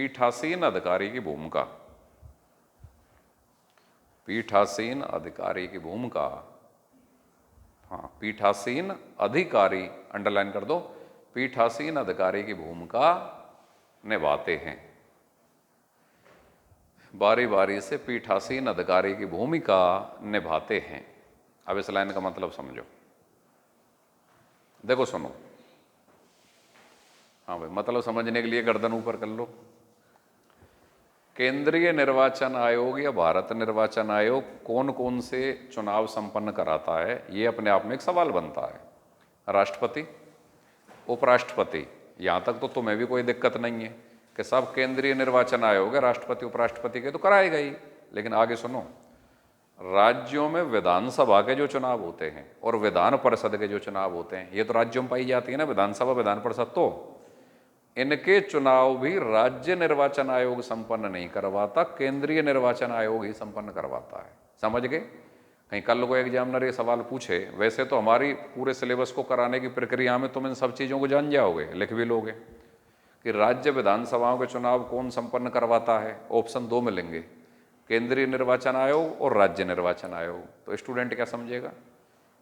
पीठासीन अधिकारी की भूमिका, हाँ, पीठासीन अधिकारी, अंडरलाइन कर दो, पीठासीन अधिकारी की भूमिका निभाते हैं। बारी बारी से पीठासीन अधिकारी की भूमिका निभाते हैं। अब इस लाइन का मतलब समझो, देखो सुनो। हाँ भाई, मतलब समझने के लिए गर्दन ऊपर कर लो। केंद्रीय निर्वाचन आयोग या भारत निर्वाचन आयोग कौन कौन से चुनाव संपन्न कराता है, ये अपने आप में एक सवाल बनता है। राष्ट्रपति, उपराष्ट्रपति, यहाँ तक तो तुम्हें भी कोई दिक्कत नहीं है कि सब केंद्रीय निर्वाचन आयोग है, राष्ट्रपति उपराष्ट्रपति के तो कराएगा ही। लेकिन आगे सुनो, राज्यों में विधानसभा के जो चुनाव होते हैं और विधान परिषद के जो चुनाव होते हैं, ये तो राज्यों में पाई जाती है ना, विधानसभा विधान परिषद, तो इनके चुनाव भी राज्य निर्वाचन आयोग संपन्न नहीं करवाता, केंद्रीय निर्वाचन आयोग ही संपन्न करवाता है। समझ गए? कहीं कल को एग्जामिनर ये सवाल पूछे, वैसे तो हमारी पूरे सिलेबस को कराने की प्रक्रिया में तुम इन सब चीज़ों को जान जाओगे, लिख भी लोगे कि राज्य विधानसभाओं के चुनाव कौन संपन्न करवाता है। ऑप्शन 2 मिलेंगे, केंद्रीय निर्वाचन आयोग और राज्य निर्वाचन आयोग। तो स्टूडेंट क्या समझेगा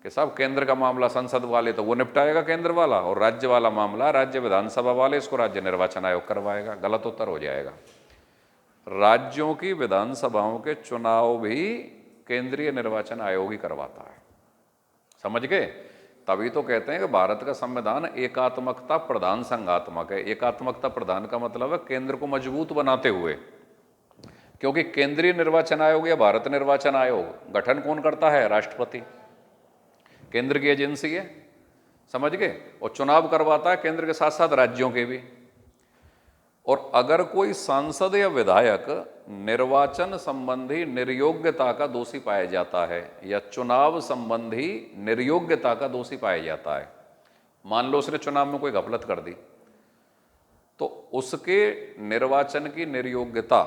कि साहब केंद्र का मामला संसद वाले तो वो निपटाएगा केंद्र वाला, और राज्य वाला मामला राज्य विधानसभा वाले इसको राज्य निर्वाचन आयोग करवाएगा। गलत उत्तर हो जाएगा। राज्यों की विधानसभाओं के चुनाव भी केंद्रीय निर्वाचन आयोग ही करवाता है। समझ गए? तभी तो कहते हैं कि भारत का संविधान एकात्मकता प्रधान संघात्मक है। एकात्मकता प्रधान का मतलब है केंद्र को मजबूत बनाते हुए, क्योंकि केंद्रीय निर्वाचन आयोग या भारत निर्वाचन आयोग गठन कौन करता है? राष्ट्रपति, केंद्र की एजेंसी है। समझ गए? और चुनाव करवाता है केंद्र के साथ साथ राज्यों के भी। और अगर कोई सांसद या विधायक निर्वाचन संबंधी निर्योग्यता का दोषी पाया जाता है या चुनाव संबंधी निर्योग्यता का दोषी पाया जाता है, मान लो उसने चुनाव में कोई गफलत कर दी, तो उसके निर्वाचन की निर्योग्यता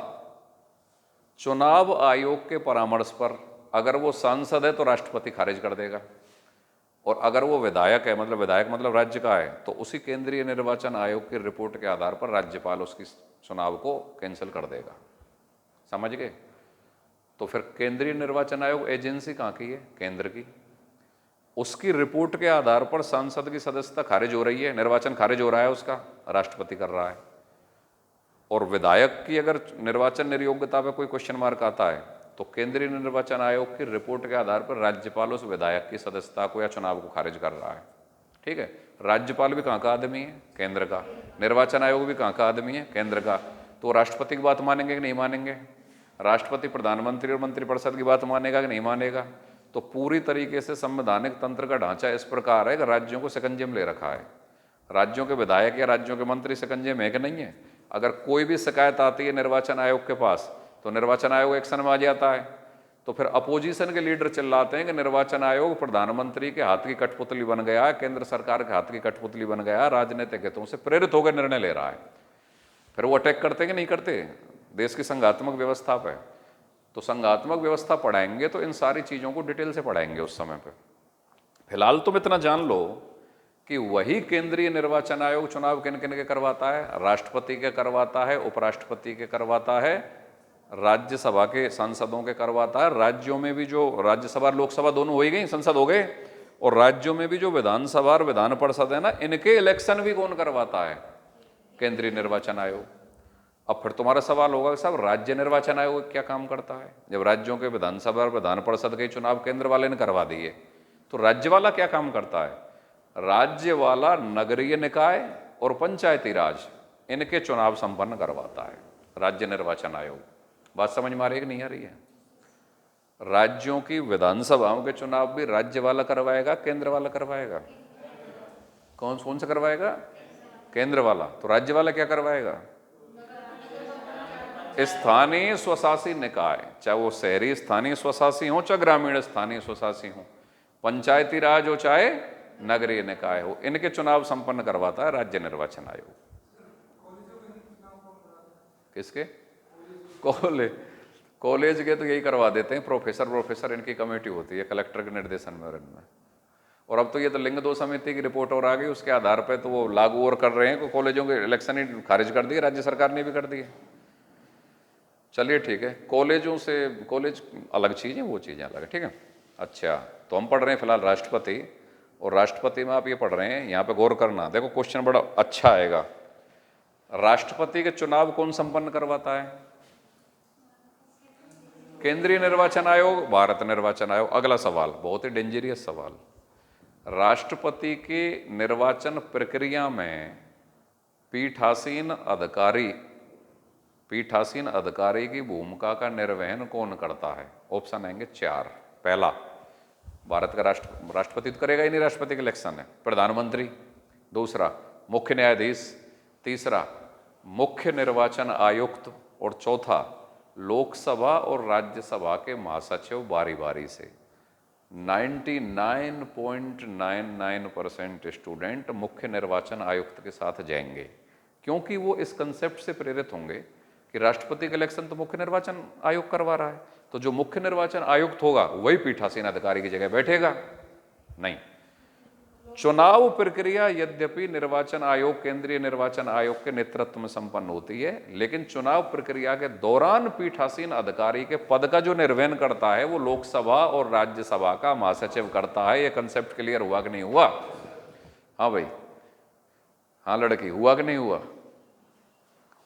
चुनाव आयोग के परामर्श पर, अगर वो सांसद है तो राष्ट्रपति खारिज कर देगा, और अगर वो विधायक है, मतलब विधायक मतलब राज्य का है, तो उसी केंद्रीय निर्वाचन आयोग की रिपोर्ट के आधार पर राज्यपाल उसकी चुनाव को कैंसिल कर देगा। समझ गए? तो फिर केंद्रीय निर्वाचन आयोग एजेंसी कहाँ की है? केंद्र की। उसकी रिपोर्ट के आधार पर सांसद की सदस्यता खारिज हो रही है, निर्वाचन खारिज हो रहा है उसका, राष्ट्रपति कर रहा है। और विधायक की अगर निर्वाचन निर्योग्यता पर कोई क्वेश्चन मार्क आता है तो केंद्रीय निर्वाचन आयोग की रिपोर्ट के आधार पर राज्यपाल उस विधायक की सदस्यता को या चुनाव को खारिज कर रहा है। ठीक है? राज्यपाल भी कहाँ का आदमी है? केंद्र का। निर्वाचन आयोग भी कहाँ का आदमी है? केंद्र का। तो राष्ट्रपति की बात मानेंगे कि नहीं मानेंगे? राष्ट्रपति प्रधानमंत्री और मंत्रिपरिषद की बात मानेगा कि नहीं मानेगा? तो पूरी तरीके से संवैधानिक तंत्र का ढांचा इस प्रकार है कि राज्यों को शिकंजे में ले रखा है। राज्यों के विधायक या राज्यों के मंत्री शिकंजे में है कि नहीं है? अगर कोई भी शिकायत आती है निर्वाचन आयोग के पास तो निर्वाचन आयोग एक्शन में आ जाता है। तो फिर अपोजिशन के लीडर चिल्लाते हैं कि निर्वाचन आयोग प्रधानमंत्री के हाथ की कठपुतली बन गया, केंद्र सरकार के हाथ की कठपुतली बन गया, राजनीतिक हितों से प्रेरित होकर निर्णय ले रहा है। फिर वो अटैक करते कि नहीं करते देश की संघात्मक व्यवस्था पे? तो संघात्मक व्यवस्था पढ़ाएंगे तो इन सारी चीज़ों को डिटेल से पढ़ाएंगे उस समय पे। फिलहाल तुम इतना जान लो कि वही केंद्रीय निर्वाचन आयोग चुनाव किन किन के करवाता है? राष्ट्रपति के करवाता है, उपराष्ट्रपति के करवाता है, राज्यसभा के सांसदों के करवाता है। राज्यों में भी जो राज्यसभा लोकसभा दोनों हो ही गई, संसद हो गए, और राज्यों में भी जो विधानसभा और विधान परिषद है ना, इनके इलेक्शन भी कौन करवाता है? केंद्रीय निर्वाचन आयोग। अब फिर तुम्हारा सवाल होगा कि साहब राज्य निर्वाचन आयोग क्या काम करता है? जब राज्यों के विधानसभा और विधान परिषद के चुनाव केंद्र वाले ने करवा दिए, तो राज्य वाला क्या काम करता है? राज्य वाला नगरीय निकाय और पंचायती राज, इनके चुनाव संपन्न करवाता है राज्य निर्वाचन आयोग। बात समझ में आ रही है कि नहीं आ रही है? राज्यों की विधानसभाओं के चुनाव भी राज्य वाला करवाएगा, केंद्र वाला करवाएगा? कौन कौन से करवाएगा? केंद्र वाला। तो राज्य वाला क्या करवाएगा? स्थानीय स्वशासी निकाय, चाहे वो शहरी स्थानीय स्वशासी हो, चाहे ग्रामीण स्थानीय स्वशासी हो, पंचायती राज हो, चाहे नगरीय निकाय हो, इनके चुनाव संपन्न करवाता है राज्य निर्वाचन आयोग। किसके? कॉलेज के तो यही करवा देते हैं, प्रोफेसर इनकी कमेटी होती है कलेक्टर के निर्देशन में और इनमें। और अब तो ये तो लिंग दो समिति की रिपोर्ट और आ गई, उसके आधार पर तो वो लागू और कर रहे हैं कि कॉलेजों के इलेक्शन ही खारिज कर दिए, राज्य सरकार ने भी कर दिए। चलिए ठीक है, कॉलेजों से कॉलेज अलग चीज़ है, वो चीज़ें अलग है। ठीक है, अच्छा तो हम पढ़ रहे हैं फिलहाल राष्ट्रपति, और राष्ट्रपति में आप ये पढ़ रहे हैं, यहाँ पे गौर करना, देखो क्वेश्चन बड़ा अच्छा आएगा। राष्ट्रपति के चुनाव कौन संपन्न करवाता है? केंद्रीय निर्वाचन आयोग, भारत निर्वाचन आयोग। अगला सवाल बहुत ही डेंजरियस सवाल। राष्ट्रपति के निर्वाचन प्रक्रिया में पीठासीन अधिकारी की भूमिका का निर्वहन कौन करता है? ऑप्शन आएंगे 4। पहला, भारत का राष्ट्रपति तो करेगा ही नहीं, राष्ट्रपति का इलेक्शन है। प्रधानमंत्री। दूसरा, मुख्य न्यायाधीश। तीसरा, मुख्य निर्वाचन आयुक्त। और चौथा, लोकसभा और राज्यसभा के महासचिव बारी बारी से। 99.99% स्टूडेंट मुख्य निर्वाचन आयुक्त के साथ जाएंगे, क्योंकि वो इस कंसेप्ट से प्रेरित होंगे कि राष्ट्रपति का इलेक्शन तो मुख्य निर्वाचन आयोग करवा रहा है, तो जो मुख्य निर्वाचन आयुक्त होगा वही पीठासीन अधिकारी की जगह बैठेगा। नहीं, चुनाव प्रक्रिया यद्यपि निर्वाचन आयोग, केंद्रीय निर्वाचन आयोग के नेतृत्व में संपन्न होती है, लेकिन चुनाव प्रक्रिया के दौरान पीठासीन अधिकारी के पद का जो निर्वहन करता है वो लोकसभा और राज्यसभा का महासचिव करता है। ये कंसेप्ट क्लियर हुआ कि नहीं हुआ? हाँ भाई, हाँ लड़की, हुआ कि नहीं हुआ?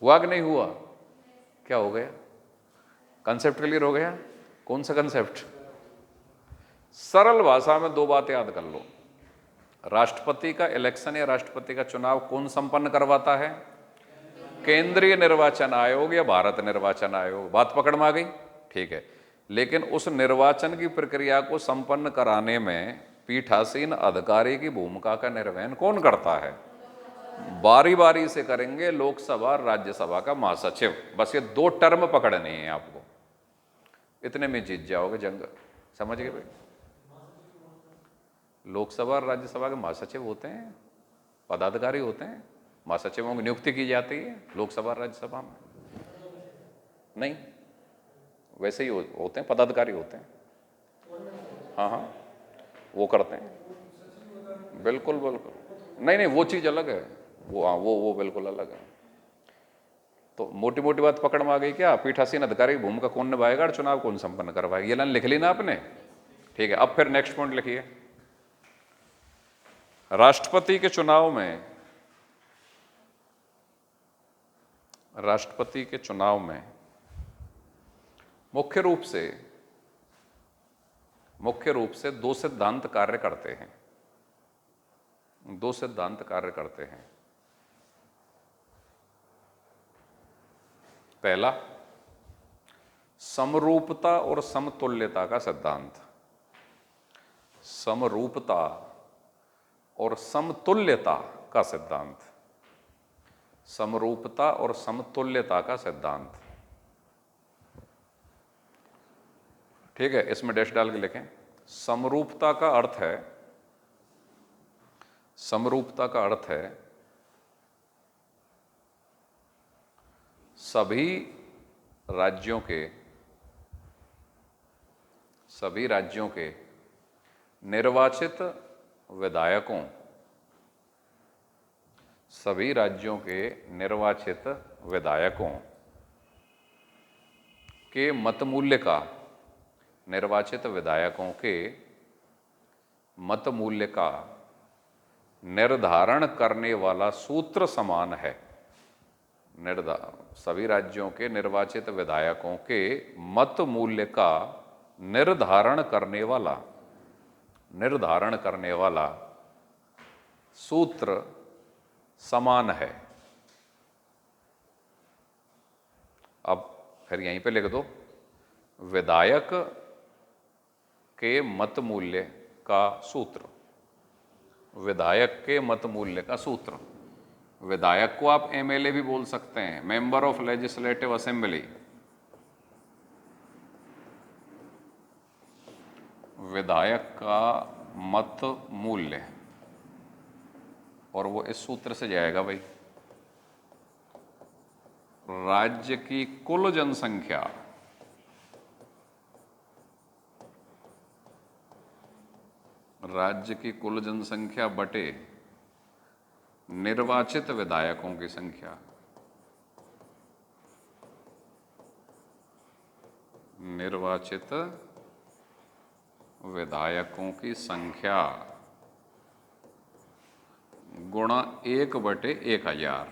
हुआ कि नहीं हुआ? क्या हो गया? कंसेप्ट क्लियर हो गया? कौन सा कंसेप्ट? सरल भाषा में 2 बात याद कर लो। राष्ट्रपति का इलेक्शन या राष्ट्रपति का चुनाव कौन संपन्न करवाता है? केंद्रीय निर्वाचन आयोग या भारत निर्वाचन आयोग। बात पकड़ में आ गई? ठीक है। लेकिन उस निर्वाचन की प्रक्रिया को संपन्न कराने में पीठासीन अधिकारी की भूमिका का निर्वहन कौन करता है? बारी बारी से करेंगे लोकसभा और राज्यसभा का महासचिव। बस ये 2 टर्म पकड़ने हैं आपको, इतने में जीत जाओगे जंग। समझ गए भाई? लोकसभा और राज्यसभा के महासचिव होते हैं, पदाधिकारी होते हैं, महासचिवों की नियुक्ति की जाती है लोकसभा और राज्यसभा में। नहीं, वैसे ही होते हैं, पदाधिकारी होते हैं। हाँ हाँ, वो करते हैं, बिल्कुल बिल्कुल। नहीं नहीं, वो चीज़ अलग है, वो हाँ वो बिल्कुल अलग है। तो मोटी मोटी बात पकड़ में आ गई क्या? पीठासीन अधिकारी की भूमिका कौन निभाएगा और चुनाव कौन संपन्न करवाएगा। ये लाइन लिख ली ना आपने? ठीक है। अब फिर नेक्स्ट पॉइंट लिखिए। राष्ट्रपति के चुनाव में मुख्य रूप से 2 सिद्धांत कार्य करते हैं। 2 सिद्धांत कार्य करते हैं। पहला, समरूपता और समतुल्यता का सिद्धांत। समरूपता और समतुल्यता का सिद्धांत। समरूपता और समतुल्यता का सिद्धांत। ठीक है, इसमें डैश डाल के लिखें। समरूपता का अर्थ है, समरूपता का अर्थ है सभी राज्यों के निर्वाचित विधायकों, सभी राज्यों के निर्वाचित विधायकों के मतमूल्य का, निर्वाचित विधायकों के मतमूल्य का निर्धारण करने वाला सूत्र समान है। सभी राज्यों के निर्वाचित विधायकों के मत मूल्य का निर्धारण करने वाला सूत्र समान है। अब फिर यहीं पे लिख दो, विधायक के मत मूल्य का सूत्र। विधायक के मत मूल्य का सूत्र। विधायक को आप एमएलए भी बोल सकते हैं, मेंबर ऑफ लेजिस्लेटिव असेंबली। विधायक का मत मूल्य, और वो इस सूत्र से जाएगा भाई, राज्य की कुल जनसंख्या, राज्य की कुल जनसंख्या बटे निर्वाचित विधायकों की संख्या। निर्वाचित विधायकों की संख्या गुणा 1/1000।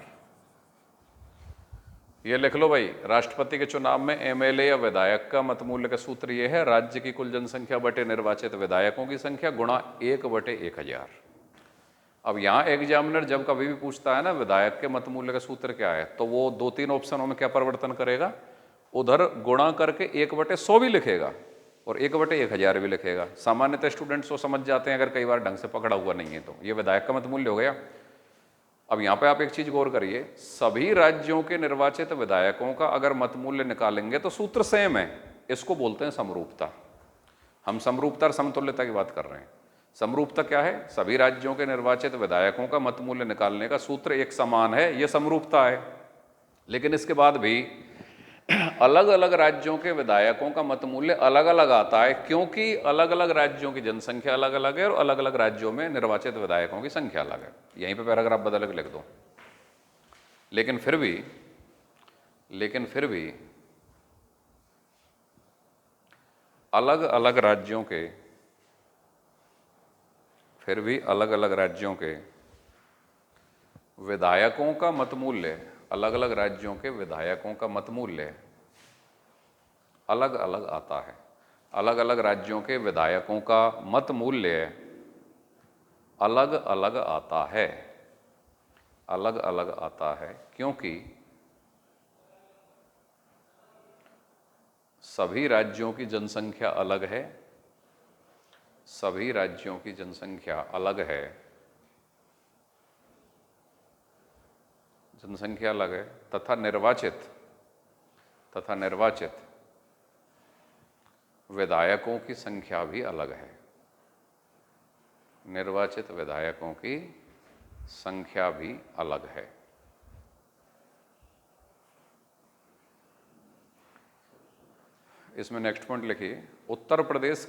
ये लिख लो भाई, राष्ट्रपति के चुनाव में एमएलए या विधायक का मत मूल्य का सूत्र यह है, राज्य की कुल जनसंख्या बटे निर्वाचित विधायकों की संख्या गुणा 1/1000। अब यहाँ एग्जामिनर जब कभी भी पूछता है ना विधायक के मत मूल्य का सूत्र क्या है, तो वो 2-3 ऑप्शनों में क्या परिवर्तन करेगा, उधर गुणा करके 1/100 भी लिखेगा और 1/1000 भी लिखेगा। सामान्यतः स्टूडेंट्स तो समझ जाते हैं अगर कई बार ढंग से पकड़ा हुआ नहीं है तो। ये विधायक का मत मूल्य हो गया। अब यहाँ पे आप एक चीज गौर करिए, सभी राज्यों के निर्वाचित विधायकों का अगर मत मूल्य निकालेंगे तो सूत्र सेम है, इसको बोलते हैं समरूपता। हम समरूपता और समतुल्यता की बात कर रहे हैं। समरूपता क्या है, सभी राज्यों के निर्वाचित विधायकों का मत मूल्य निकालने का सूत्र एक समान है, यह समरूपता है। लेकिन इसके बाद भी अलग अलग राज्यों के विधायकों का मत मूल्य अलग अलग आता है, क्योंकि अलग अलग राज्यों की जनसंख्या अलग अलग है और अलग अलग राज्यों में निर्वाचित विधायकों की संख्या अलग है। यहीं पे पैराग्राफ बदल के लिख दो। लेकिन फिर भी अलग अलग राज्यों के विधायकों का मत मूल्य, अलग अलग राज्यों के विधायकों का मत मूल्य अलग अलग आता है। अलग अलग राज्यों के विधायकों का मत मूल्य अलग अलग आता है, अलग अलग आता है, क्योंकि सभी राज्यों की जनसंख्या अलग है, सभी राज्यों की जनसंख्या अलग है, जनसंख्या अलग है, तथा निर्वाचित विधायकों की संख्या भी अलग है। निर्वाचित विधायकों की संख्या भी अलग है। इसमें नेक्स्ट पॉइंट लिखिए, उत्तर प्रदेश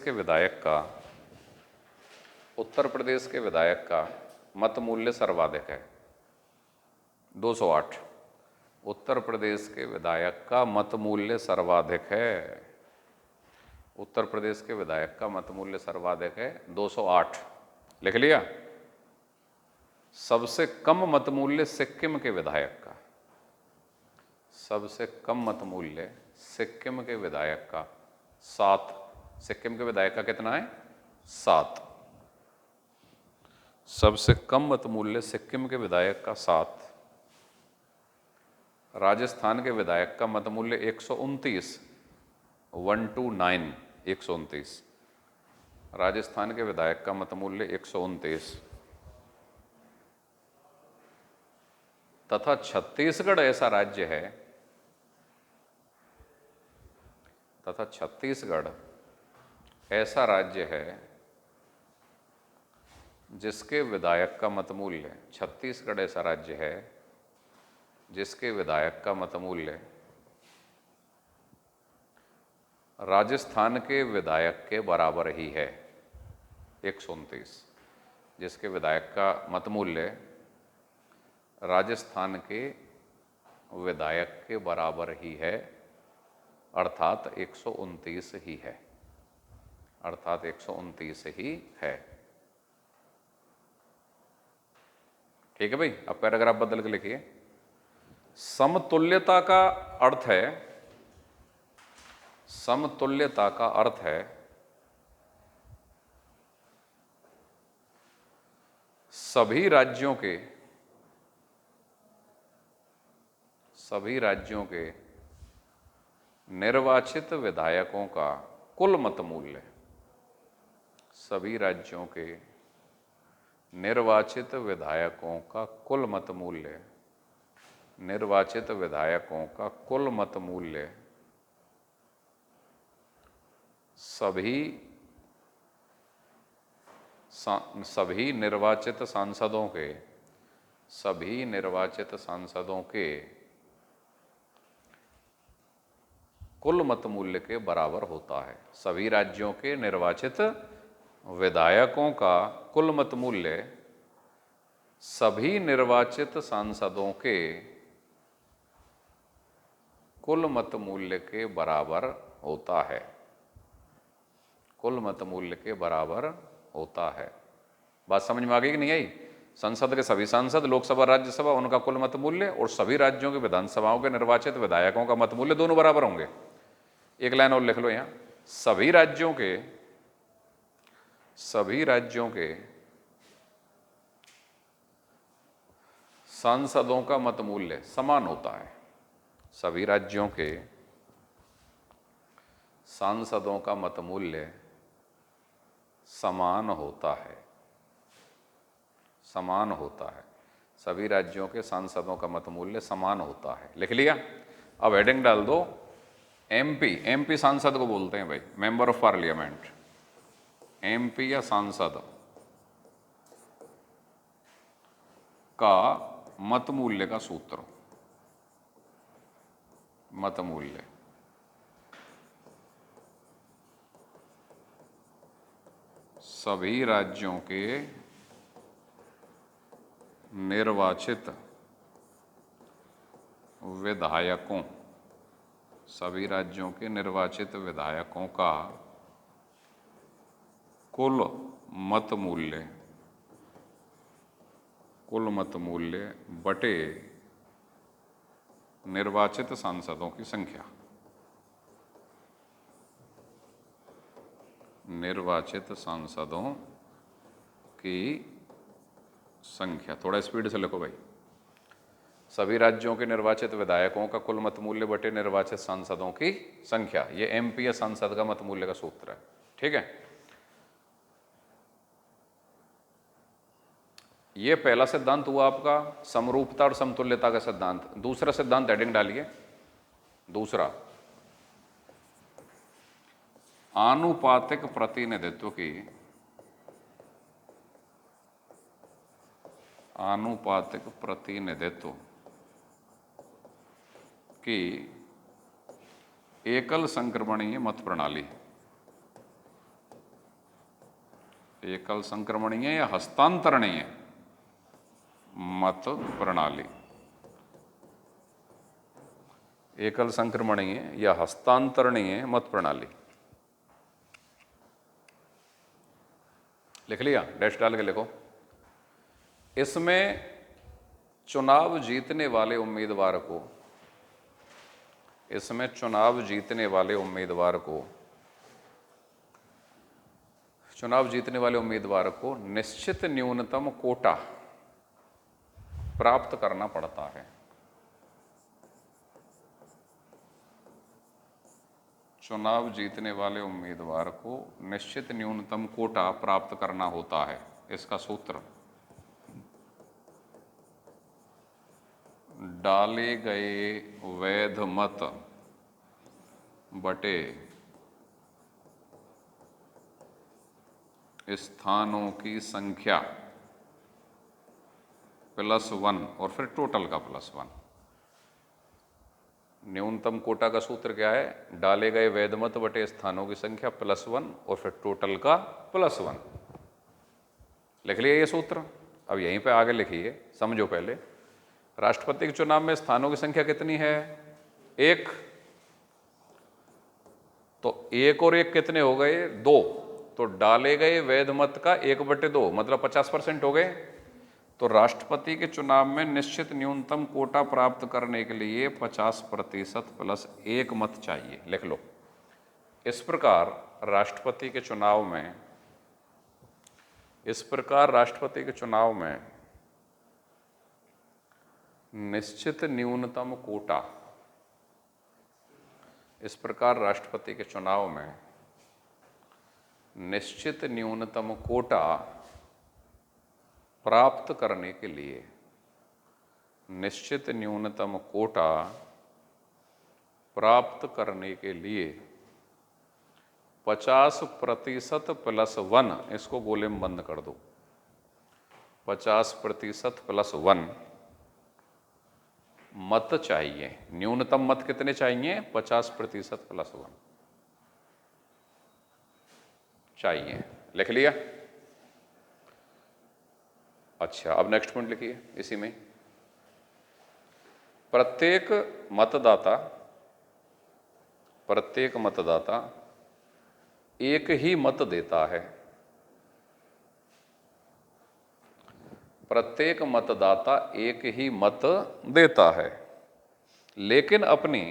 के विधायक का मत मूल्य सर्वाधिक है, 208। उत्तर प्रदेश के विधायक का मत मूल्य सर्वाधिक है, उत्तर प्रदेश के विधायक का मत मूल्य सर्वाधिक है, 208 लिख लिया। सबसे कम मत मूल्य सिक्किम के विधायक का, सबसे कम मत मूल्य सिक्किम के विधायक का 7। सिक्किम के विधायक का कितना है, 7। सबसे कम मत मूल्य सिक्किम के विधायक का 7। राजस्थान के विधायक का मत मूल्य 129, 129, 129। राजस्थान के विधायक का मत मूल्य 129। तथा छत्तीसगढ़ ऐसा राज्य है, तथा छत्तीसगढ़ ऐसा राज्य है जिसके विधायक का मत मूल्य, छत्तीसगढ़ ऐसा राज्य है जिसके विधायक का मत मूल्य राजस्थान के विधायक के बराबर ही है, 129। जिसके विधायक का मत मूल्य राजस्थान के विधायक के बराबर ही है, अर्थात 129 ही है, अर्थात 129 ही है। ठीक है भाई। अब पैराग्राफ बदल के लिखिए, समतुल्यता का अर्थ है, समतुल्यता का अर्थ है सभी राज्यों के निर्वाचित विधायकों का कुल मत मूल्य, सभी राज्यों के निर्वाचित विधायकों का कुल मत मूल्य, निर्वाचित विधायकों का कुल मत मूल्य सभी निर्वाचित सांसदों के कुल मत मूल्य के बराबर होता है। सभी राज्यों के निर्वाचित विधायकों का कुल मत मूल्य सभी निर्वाचित सांसदों के कुल मत मूल्य के बराबर होता है, कुल मत मूल्य के बराबर होता है। बात समझ में आ गई कि नहीं आई? संसद के सभी सांसद, लोकसभा राज्यसभा, उनका कुल मत मूल्य और सभी राज्यों के विधानसभाओं के निर्वाचित विधायकों का मत मूल्य दोनों बराबर होंगे। एक लाइन और लिख लो यहाँ, सभी राज्यों के सभी राज्यों के सांसदों का मत मूल्य समान होता है। सभी राज्यों के सांसदों का मत मूल्य समान होता है। समान होता है। सभी राज्यों के सांसदों का मत मूल्य समान होता है। लिख लिया। अब हेडिंग डाल दो एमपी। एमपी सांसद को बोलते हैं भाई, मेंबर ऑफ पार्लियामेंट। एमपी या सांसद का मत मूल्य का सूत्र। मत मूल्य सभी राज्यों के निर्वाचित विधायकों, सभी राज्यों के निर्वाचित विधायकों का कुल मत मूल्य बटे निर्वाचित सांसदों की संख्या। निर्वाचित सांसदों की संख्या। थोड़ा स्पीड से लिखो भाई। सभी राज्यों के निर्वाचित विधायकों का कुल मत मूल्य बटे निर्वाचित सांसदों की संख्या। ये एमपी या सांसद का मत मूल्य का सूत्र है। ठीक है। ये पहला सिद्धांत हुआ आपका समरूपता और समतुल्यता का सिद्धांत। दूसरा सिद्धांत हेडिंग डालिए। दूसरा, आनुपातिक प्रतिनिधित्व की आनुपातिक प्रतिनिधित्व की एकल संक्रमणीय मत प्रणाली। एकल संक्रमणीय या हस्तांतरणीय मत प्रणाली। एकल संक्रमणीय या हस्तांतरणीय मत प्रणाली। लिख लिया। डैश डाल के लिखो। इसमें चुनाव जीतने वाले उम्मीदवार को चुनाव जीतने वाले उम्मीदवार को निश्चित न्यूनतम कोटा प्राप्त करना पड़ता है। चुनाव जीतने वाले उम्मीदवार को निश्चित न्यूनतम कोटा प्राप्त करना होता है। इसका सूत्र, डाले गए वैध मत बटे स्थानों की संख्या +1 और फिर टोटल का +1। न्यूनतम कोटा का सूत्र क्या है? डाले गए वैध मत बटे स्थानों की संख्या +1 और फिर टोटल का +1। लिख लिया ये सूत्र। अब यहीं पे आगे लिखिए, समझो पहले। राष्ट्रपति के चुनाव में स्थानों की संख्या कितनी है? 1। तो 1 और 1 कितने हो गए? 2। तो डाले गए वैध मत का 1/2 मतलब 50% हो गए। तो राष्ट्रपति के चुनाव में निश्चित न्यूनतम कोटा प्राप्त करने के लिए 50% +1 मत चाहिए। लिख लो। इस प्रकार राष्ट्रपति के चुनाव में निश्चित न्यूनतम कोटा, इस प्रकार राष्ट्रपति के चुनाव में निश्चित न्यूनतम कोटा प्राप्त करने के लिए 50% +1, इसको गोले में बंद कर दो, 50% +1 मत चाहिए। न्यूनतम मत कितने चाहिए? 50% +1 चाहिए। लिख लिया। अच्छा, अब नेक्स्ट पॉइंट लिखिए इसी में। प्रत्येक मतदाता एक ही मत देता है। प्रत्येक मतदाता एक ही मत देता है, लेकिन अपनी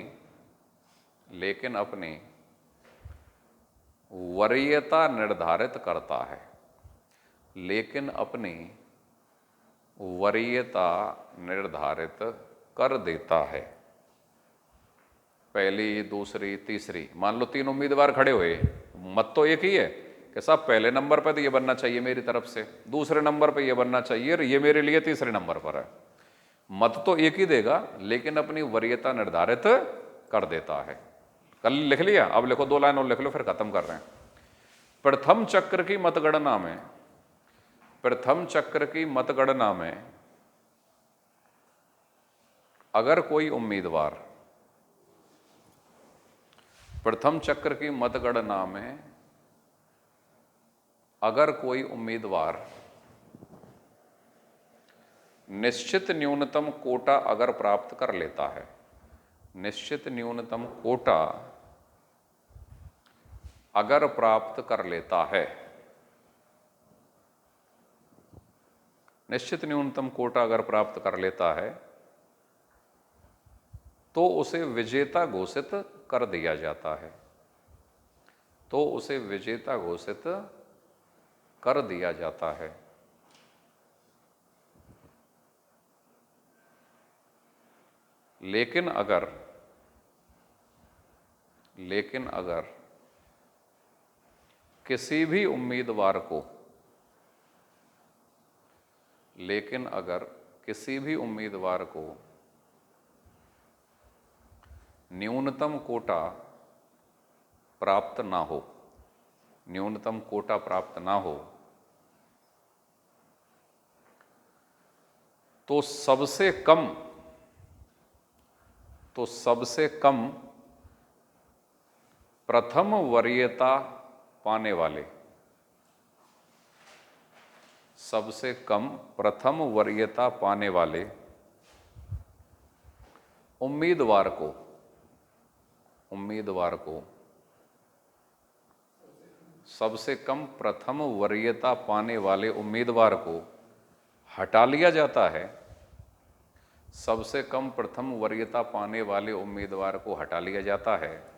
वरीयता निर्धारित करता है। लेकिन अपनी वरीयता निर्धारित कर देता है। पहली, दूसरी, तीसरी, मान लो 3 उम्मीदवार खड़े हुए, मत तो एक ही है कि साहब पहले नंबर पर तो ये बनना चाहिए मेरी तरफ से, दूसरे नंबर पर ये बनना चाहिए, और ये मेरे लिए तीसरे नंबर पर है। मत तो एक ही देगा, लेकिन अपनी वरीयता निर्धारित कर देता है। कल लिख लिया, अब लिखो 2 लाइन और लिख लो, फिर खत्म कर रहे हैं। प्रथम चक्र की मतगणना में, प्रथम चक्र की मतगणना में अगर कोई उम्मीदवार, प्रथम चक्र की मतगणना में अगर कोई उम्मीदवार निश्चित न्यूनतम कोटा अगर प्राप्त कर लेता है, निश्चित न्यूनतम कोटा अगर प्राप्त कर लेता है, निश्चित न्यूनतम कोटा अगर प्राप्त कर लेता है, तो उसे विजेता घोषित कर दिया जाता है, तो उसे विजेता घोषित कर दिया जाता है। लेकिन अगर किसी भी उम्मीदवार को, लेकिन अगर किसी भी उम्मीदवार को न्यूनतम कोटा प्राप्त ना हो, न्यूनतम कोटा प्राप्त ना हो, तो सबसे कम प्रथम वरीयता पाने वाले, सबसे कम प्रथम वरीयता पाने वाले उम्मीदवार को सबसे कम प्रथम वरीयता पाने वाले उम्मीदवार को हटा लिया जाता है, सबसे कम प्रथम वरीयता पाने वाले उम्मीदवार को हटा लिया जाता है,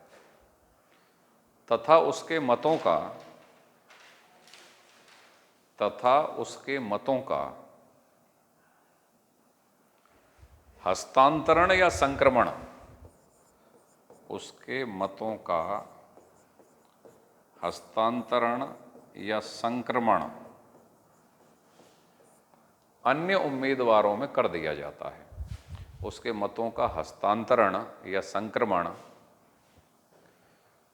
तथा उसके मतों का हस्तांतरण या संक्रमण, उसके मतों का हस्तांतरण या संक्रमण अन्य उम्मीदवारों में कर दिया जाता है, उसके मतों का हस्तांतरण या संक्रमण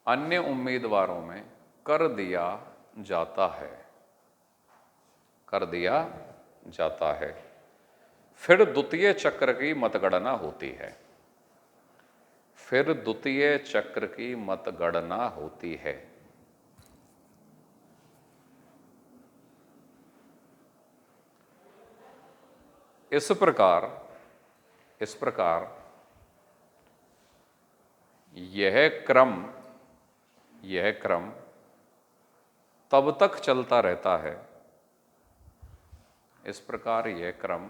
अन्य उम्मीदवारों में कर दिया जाता है, कर दिया जाता है। फिर द्वितीय चक्र की मतगणना होती है, फिर द्वितीय चक्र की मतगणना होती है। इस प्रकार यह क्रम तब तक चलता रहता है, इस प्रकार यह क्रम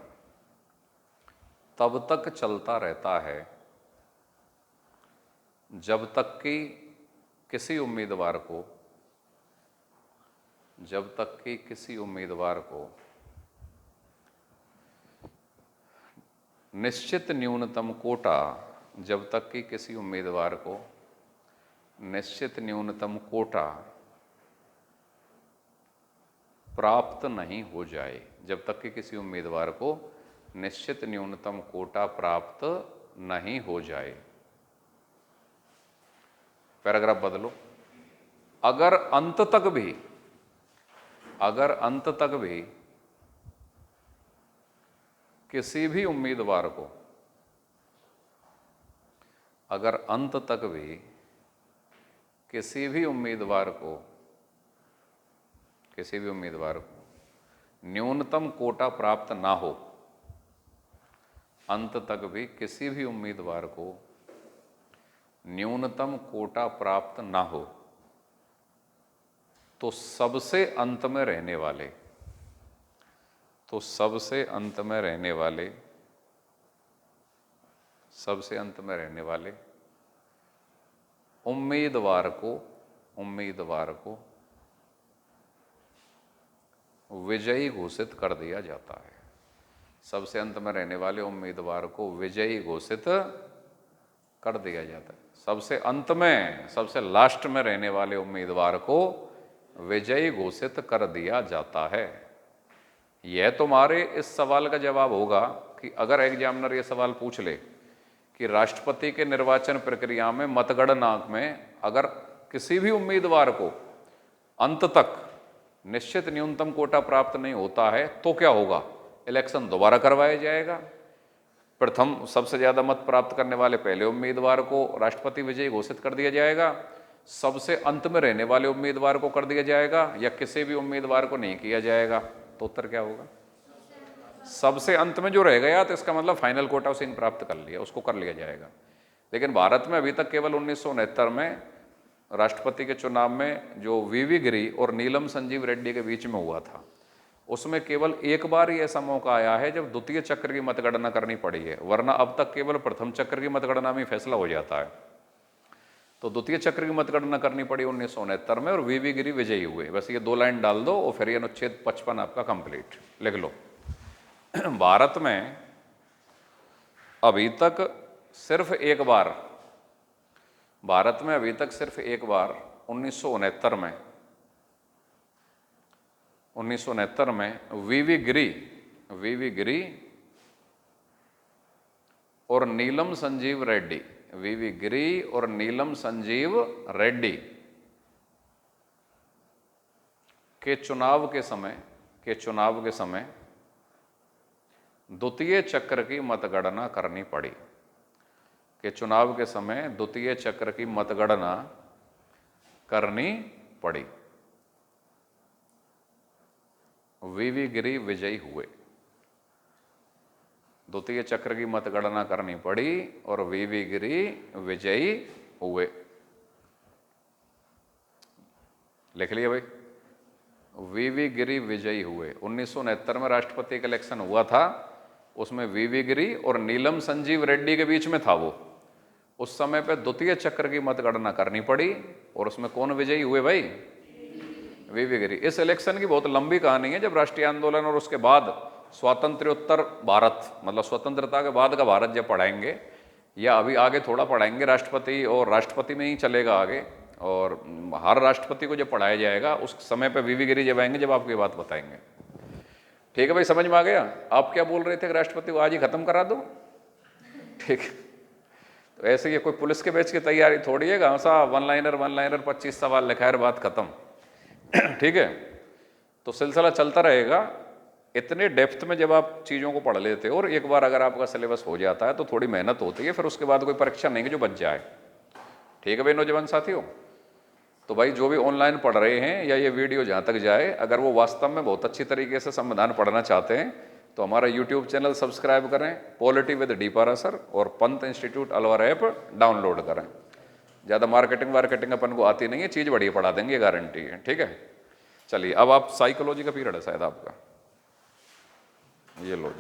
तब तक चलता रहता है जब तक कि किसी उम्मीदवार को निश्चित न्यूनतम कोटा, जब तक कि किसी उम्मीदवार को निश्चित न्यूनतम कोटा प्राप्त नहीं हो जाए, जब तक कि किसी उम्मीदवार को निश्चित न्यूनतम कोटा प्राप्त नहीं हो जाए। पैराग्राफ बदलो। अगर अंत तक भी किसी भी उम्मीदवार को, अगर अंत तक भी किसी भी उम्मीदवार को न्यूनतम कोटा प्राप्त ना हो, अंत तक भी किसी भी उम्मीदवार को न्यूनतम कोटा प्राप्त ना हो, तो सबसे अंत में रहने वाले उम्मीदवार को विजयी घोषित कर दिया जाता है। सबसे अंत में रहने वाले उम्मीदवार को विजयी घोषित कर दिया जाता है। सबसे अंत में, सबसे लास्ट में रहने वाले उम्मीदवार को विजयी घोषित कर दिया जाता है। यह तुम्हारे इस सवाल का जवाब होगा कि अगर एग्जामिनर ये सवाल पूछ ले कि राष्ट्रपति के निर्वाचन प्रक्रिया में मतगणना में अगर किसी भी उम्मीदवार को अंत तक निश्चित न्यूनतम कोटा प्राप्त नहीं होता है तो क्या होगा? इलेक्शन दोबारा करवाया जाएगा। प्रथम सबसे ज़्यादा मत प्राप्त करने वाले पहले उम्मीदवार को राष्ट्रपति विजयी घोषित कर दिया जाएगा, सबसे अंत में रहने वाले उम्मीदवार को कर दिया जाएगा, या किसी भी उम्मीदवार को नहीं किया जाएगा। तो उत्तर क्या होगा? सबसे अंत में जो रह गया तो इसका मतलब फाइनल कोटा उसे प्राप्त कर लिया, उसको कर लिया जाएगा। लेकिन भारत में अभी तक केवल 1969 में राष्ट्रपति के चुनाव में जो वीवी गिरी और नीलम संजीव रेड्डी के बीच में हुआ था, उसमें केवल एक बार ही ऐसा मौका आया है जब द्वितीय चक्र की मतगणना करनी पड़ी है, वरना अब तक केवल प्रथम चक्र की मतगणना में फैसला हो जाता है। तो द्वितीय चक्र की मतगणना करनी पड़ी 1969 में और वीवी गिरी विजयी हुए। बस ये 2 लाइन डाल दो और फिर ये अनुच्छेद 55 आपका कंप्लीट लिख लो। भारत में अभी तक सिर्फ एक बार 1969 में वीवी गिरी और नीलम संजीव रेड्डी, वीवी गिरी और नीलम संजीव रेड्डी के चुनाव के समय द्वितीय चक्र की मतगणना करनी पड़ी। के चुनाव के समय द्वितीय चक्र की मतगणना करनी पड़ी। वीवी गिरी विजयी हुए। द्वितीय चक्र की मतगणना करनी पड़ी और वीवी गिरी विजयी हुए। लिख लिया भाई? वीवी गिरी विजयी हुए। 1969 में राष्ट्रपति का इलेक्शन हुआ था, उसमें वीवी गिरी और नीलम संजीव रेड्डी के बीच में था वो। उस समय पे द्वितीय चक्र की मतगणना करनी पड़ी और उसमें कौन विजयी हुए भाई? वीवी गिरी। इस इलेक्शन की बहुत लंबी कहानी है। जब राष्ट्रीय आंदोलन और उसके बाद स्वातंत्र्योत्तर भारत, मतलब स्वतंत्रता के बाद का भारत जब पढ़ाएंगे, या अभी आगे थोड़ा पढ़ाएंगे राष्ट्रपति, और राष्ट्रपति में ही चलेगा आगे, और हर राष्ट्रपति को जब पढ़ाया जाएगा उस समय पे वीवी गिरी जब आएंगे, जब आपको ये बात बताएंगे। ठीक है भाई, समझ में आ गया? आप क्या बोल रहे थे कि राष्ट्रपति को आज ही खत्म करा दो? ठीक है, तो ऐसे ये कोई पुलिस के बैच की तैयारी थोड़ी है, घासा वन लाइनर 25 सवाल लिखा है, बात खत्म। ठीक है, तो सिलसिला चलता रहेगा। इतने डेप्थ में जब आप चीज़ों को पढ़ लेते हो और एक बार अगर आपका सिलेबस हो जाता है तो थोड़ी मेहनत होती है, फिर उसके बाद कोई परीक्षा नहीं है जो बच जाए। ठीक है भाई नौजवान साथियों, तो भाई जो भी ऑनलाइन पढ़ रहे हैं या ये वीडियो जहाँ तक जाए, अगर वो वास्तव में बहुत अच्छी तरीके से संविधान पढ़ना चाहते हैं तो हमारा यूट्यूब चैनल सब्सक्राइब करें, पॉलिटी विद डी पाराशर, और Pant institute Alwar app download करें। ज़्यादा मार्केटिंग अपन को आती नहीं है, चीज़ बढ़िया पढ़ा देंगे, गारंटी है। ठीक है, चलिए अब आप साइकोलॉजी का पीरियड है शायद आपका, ये लो।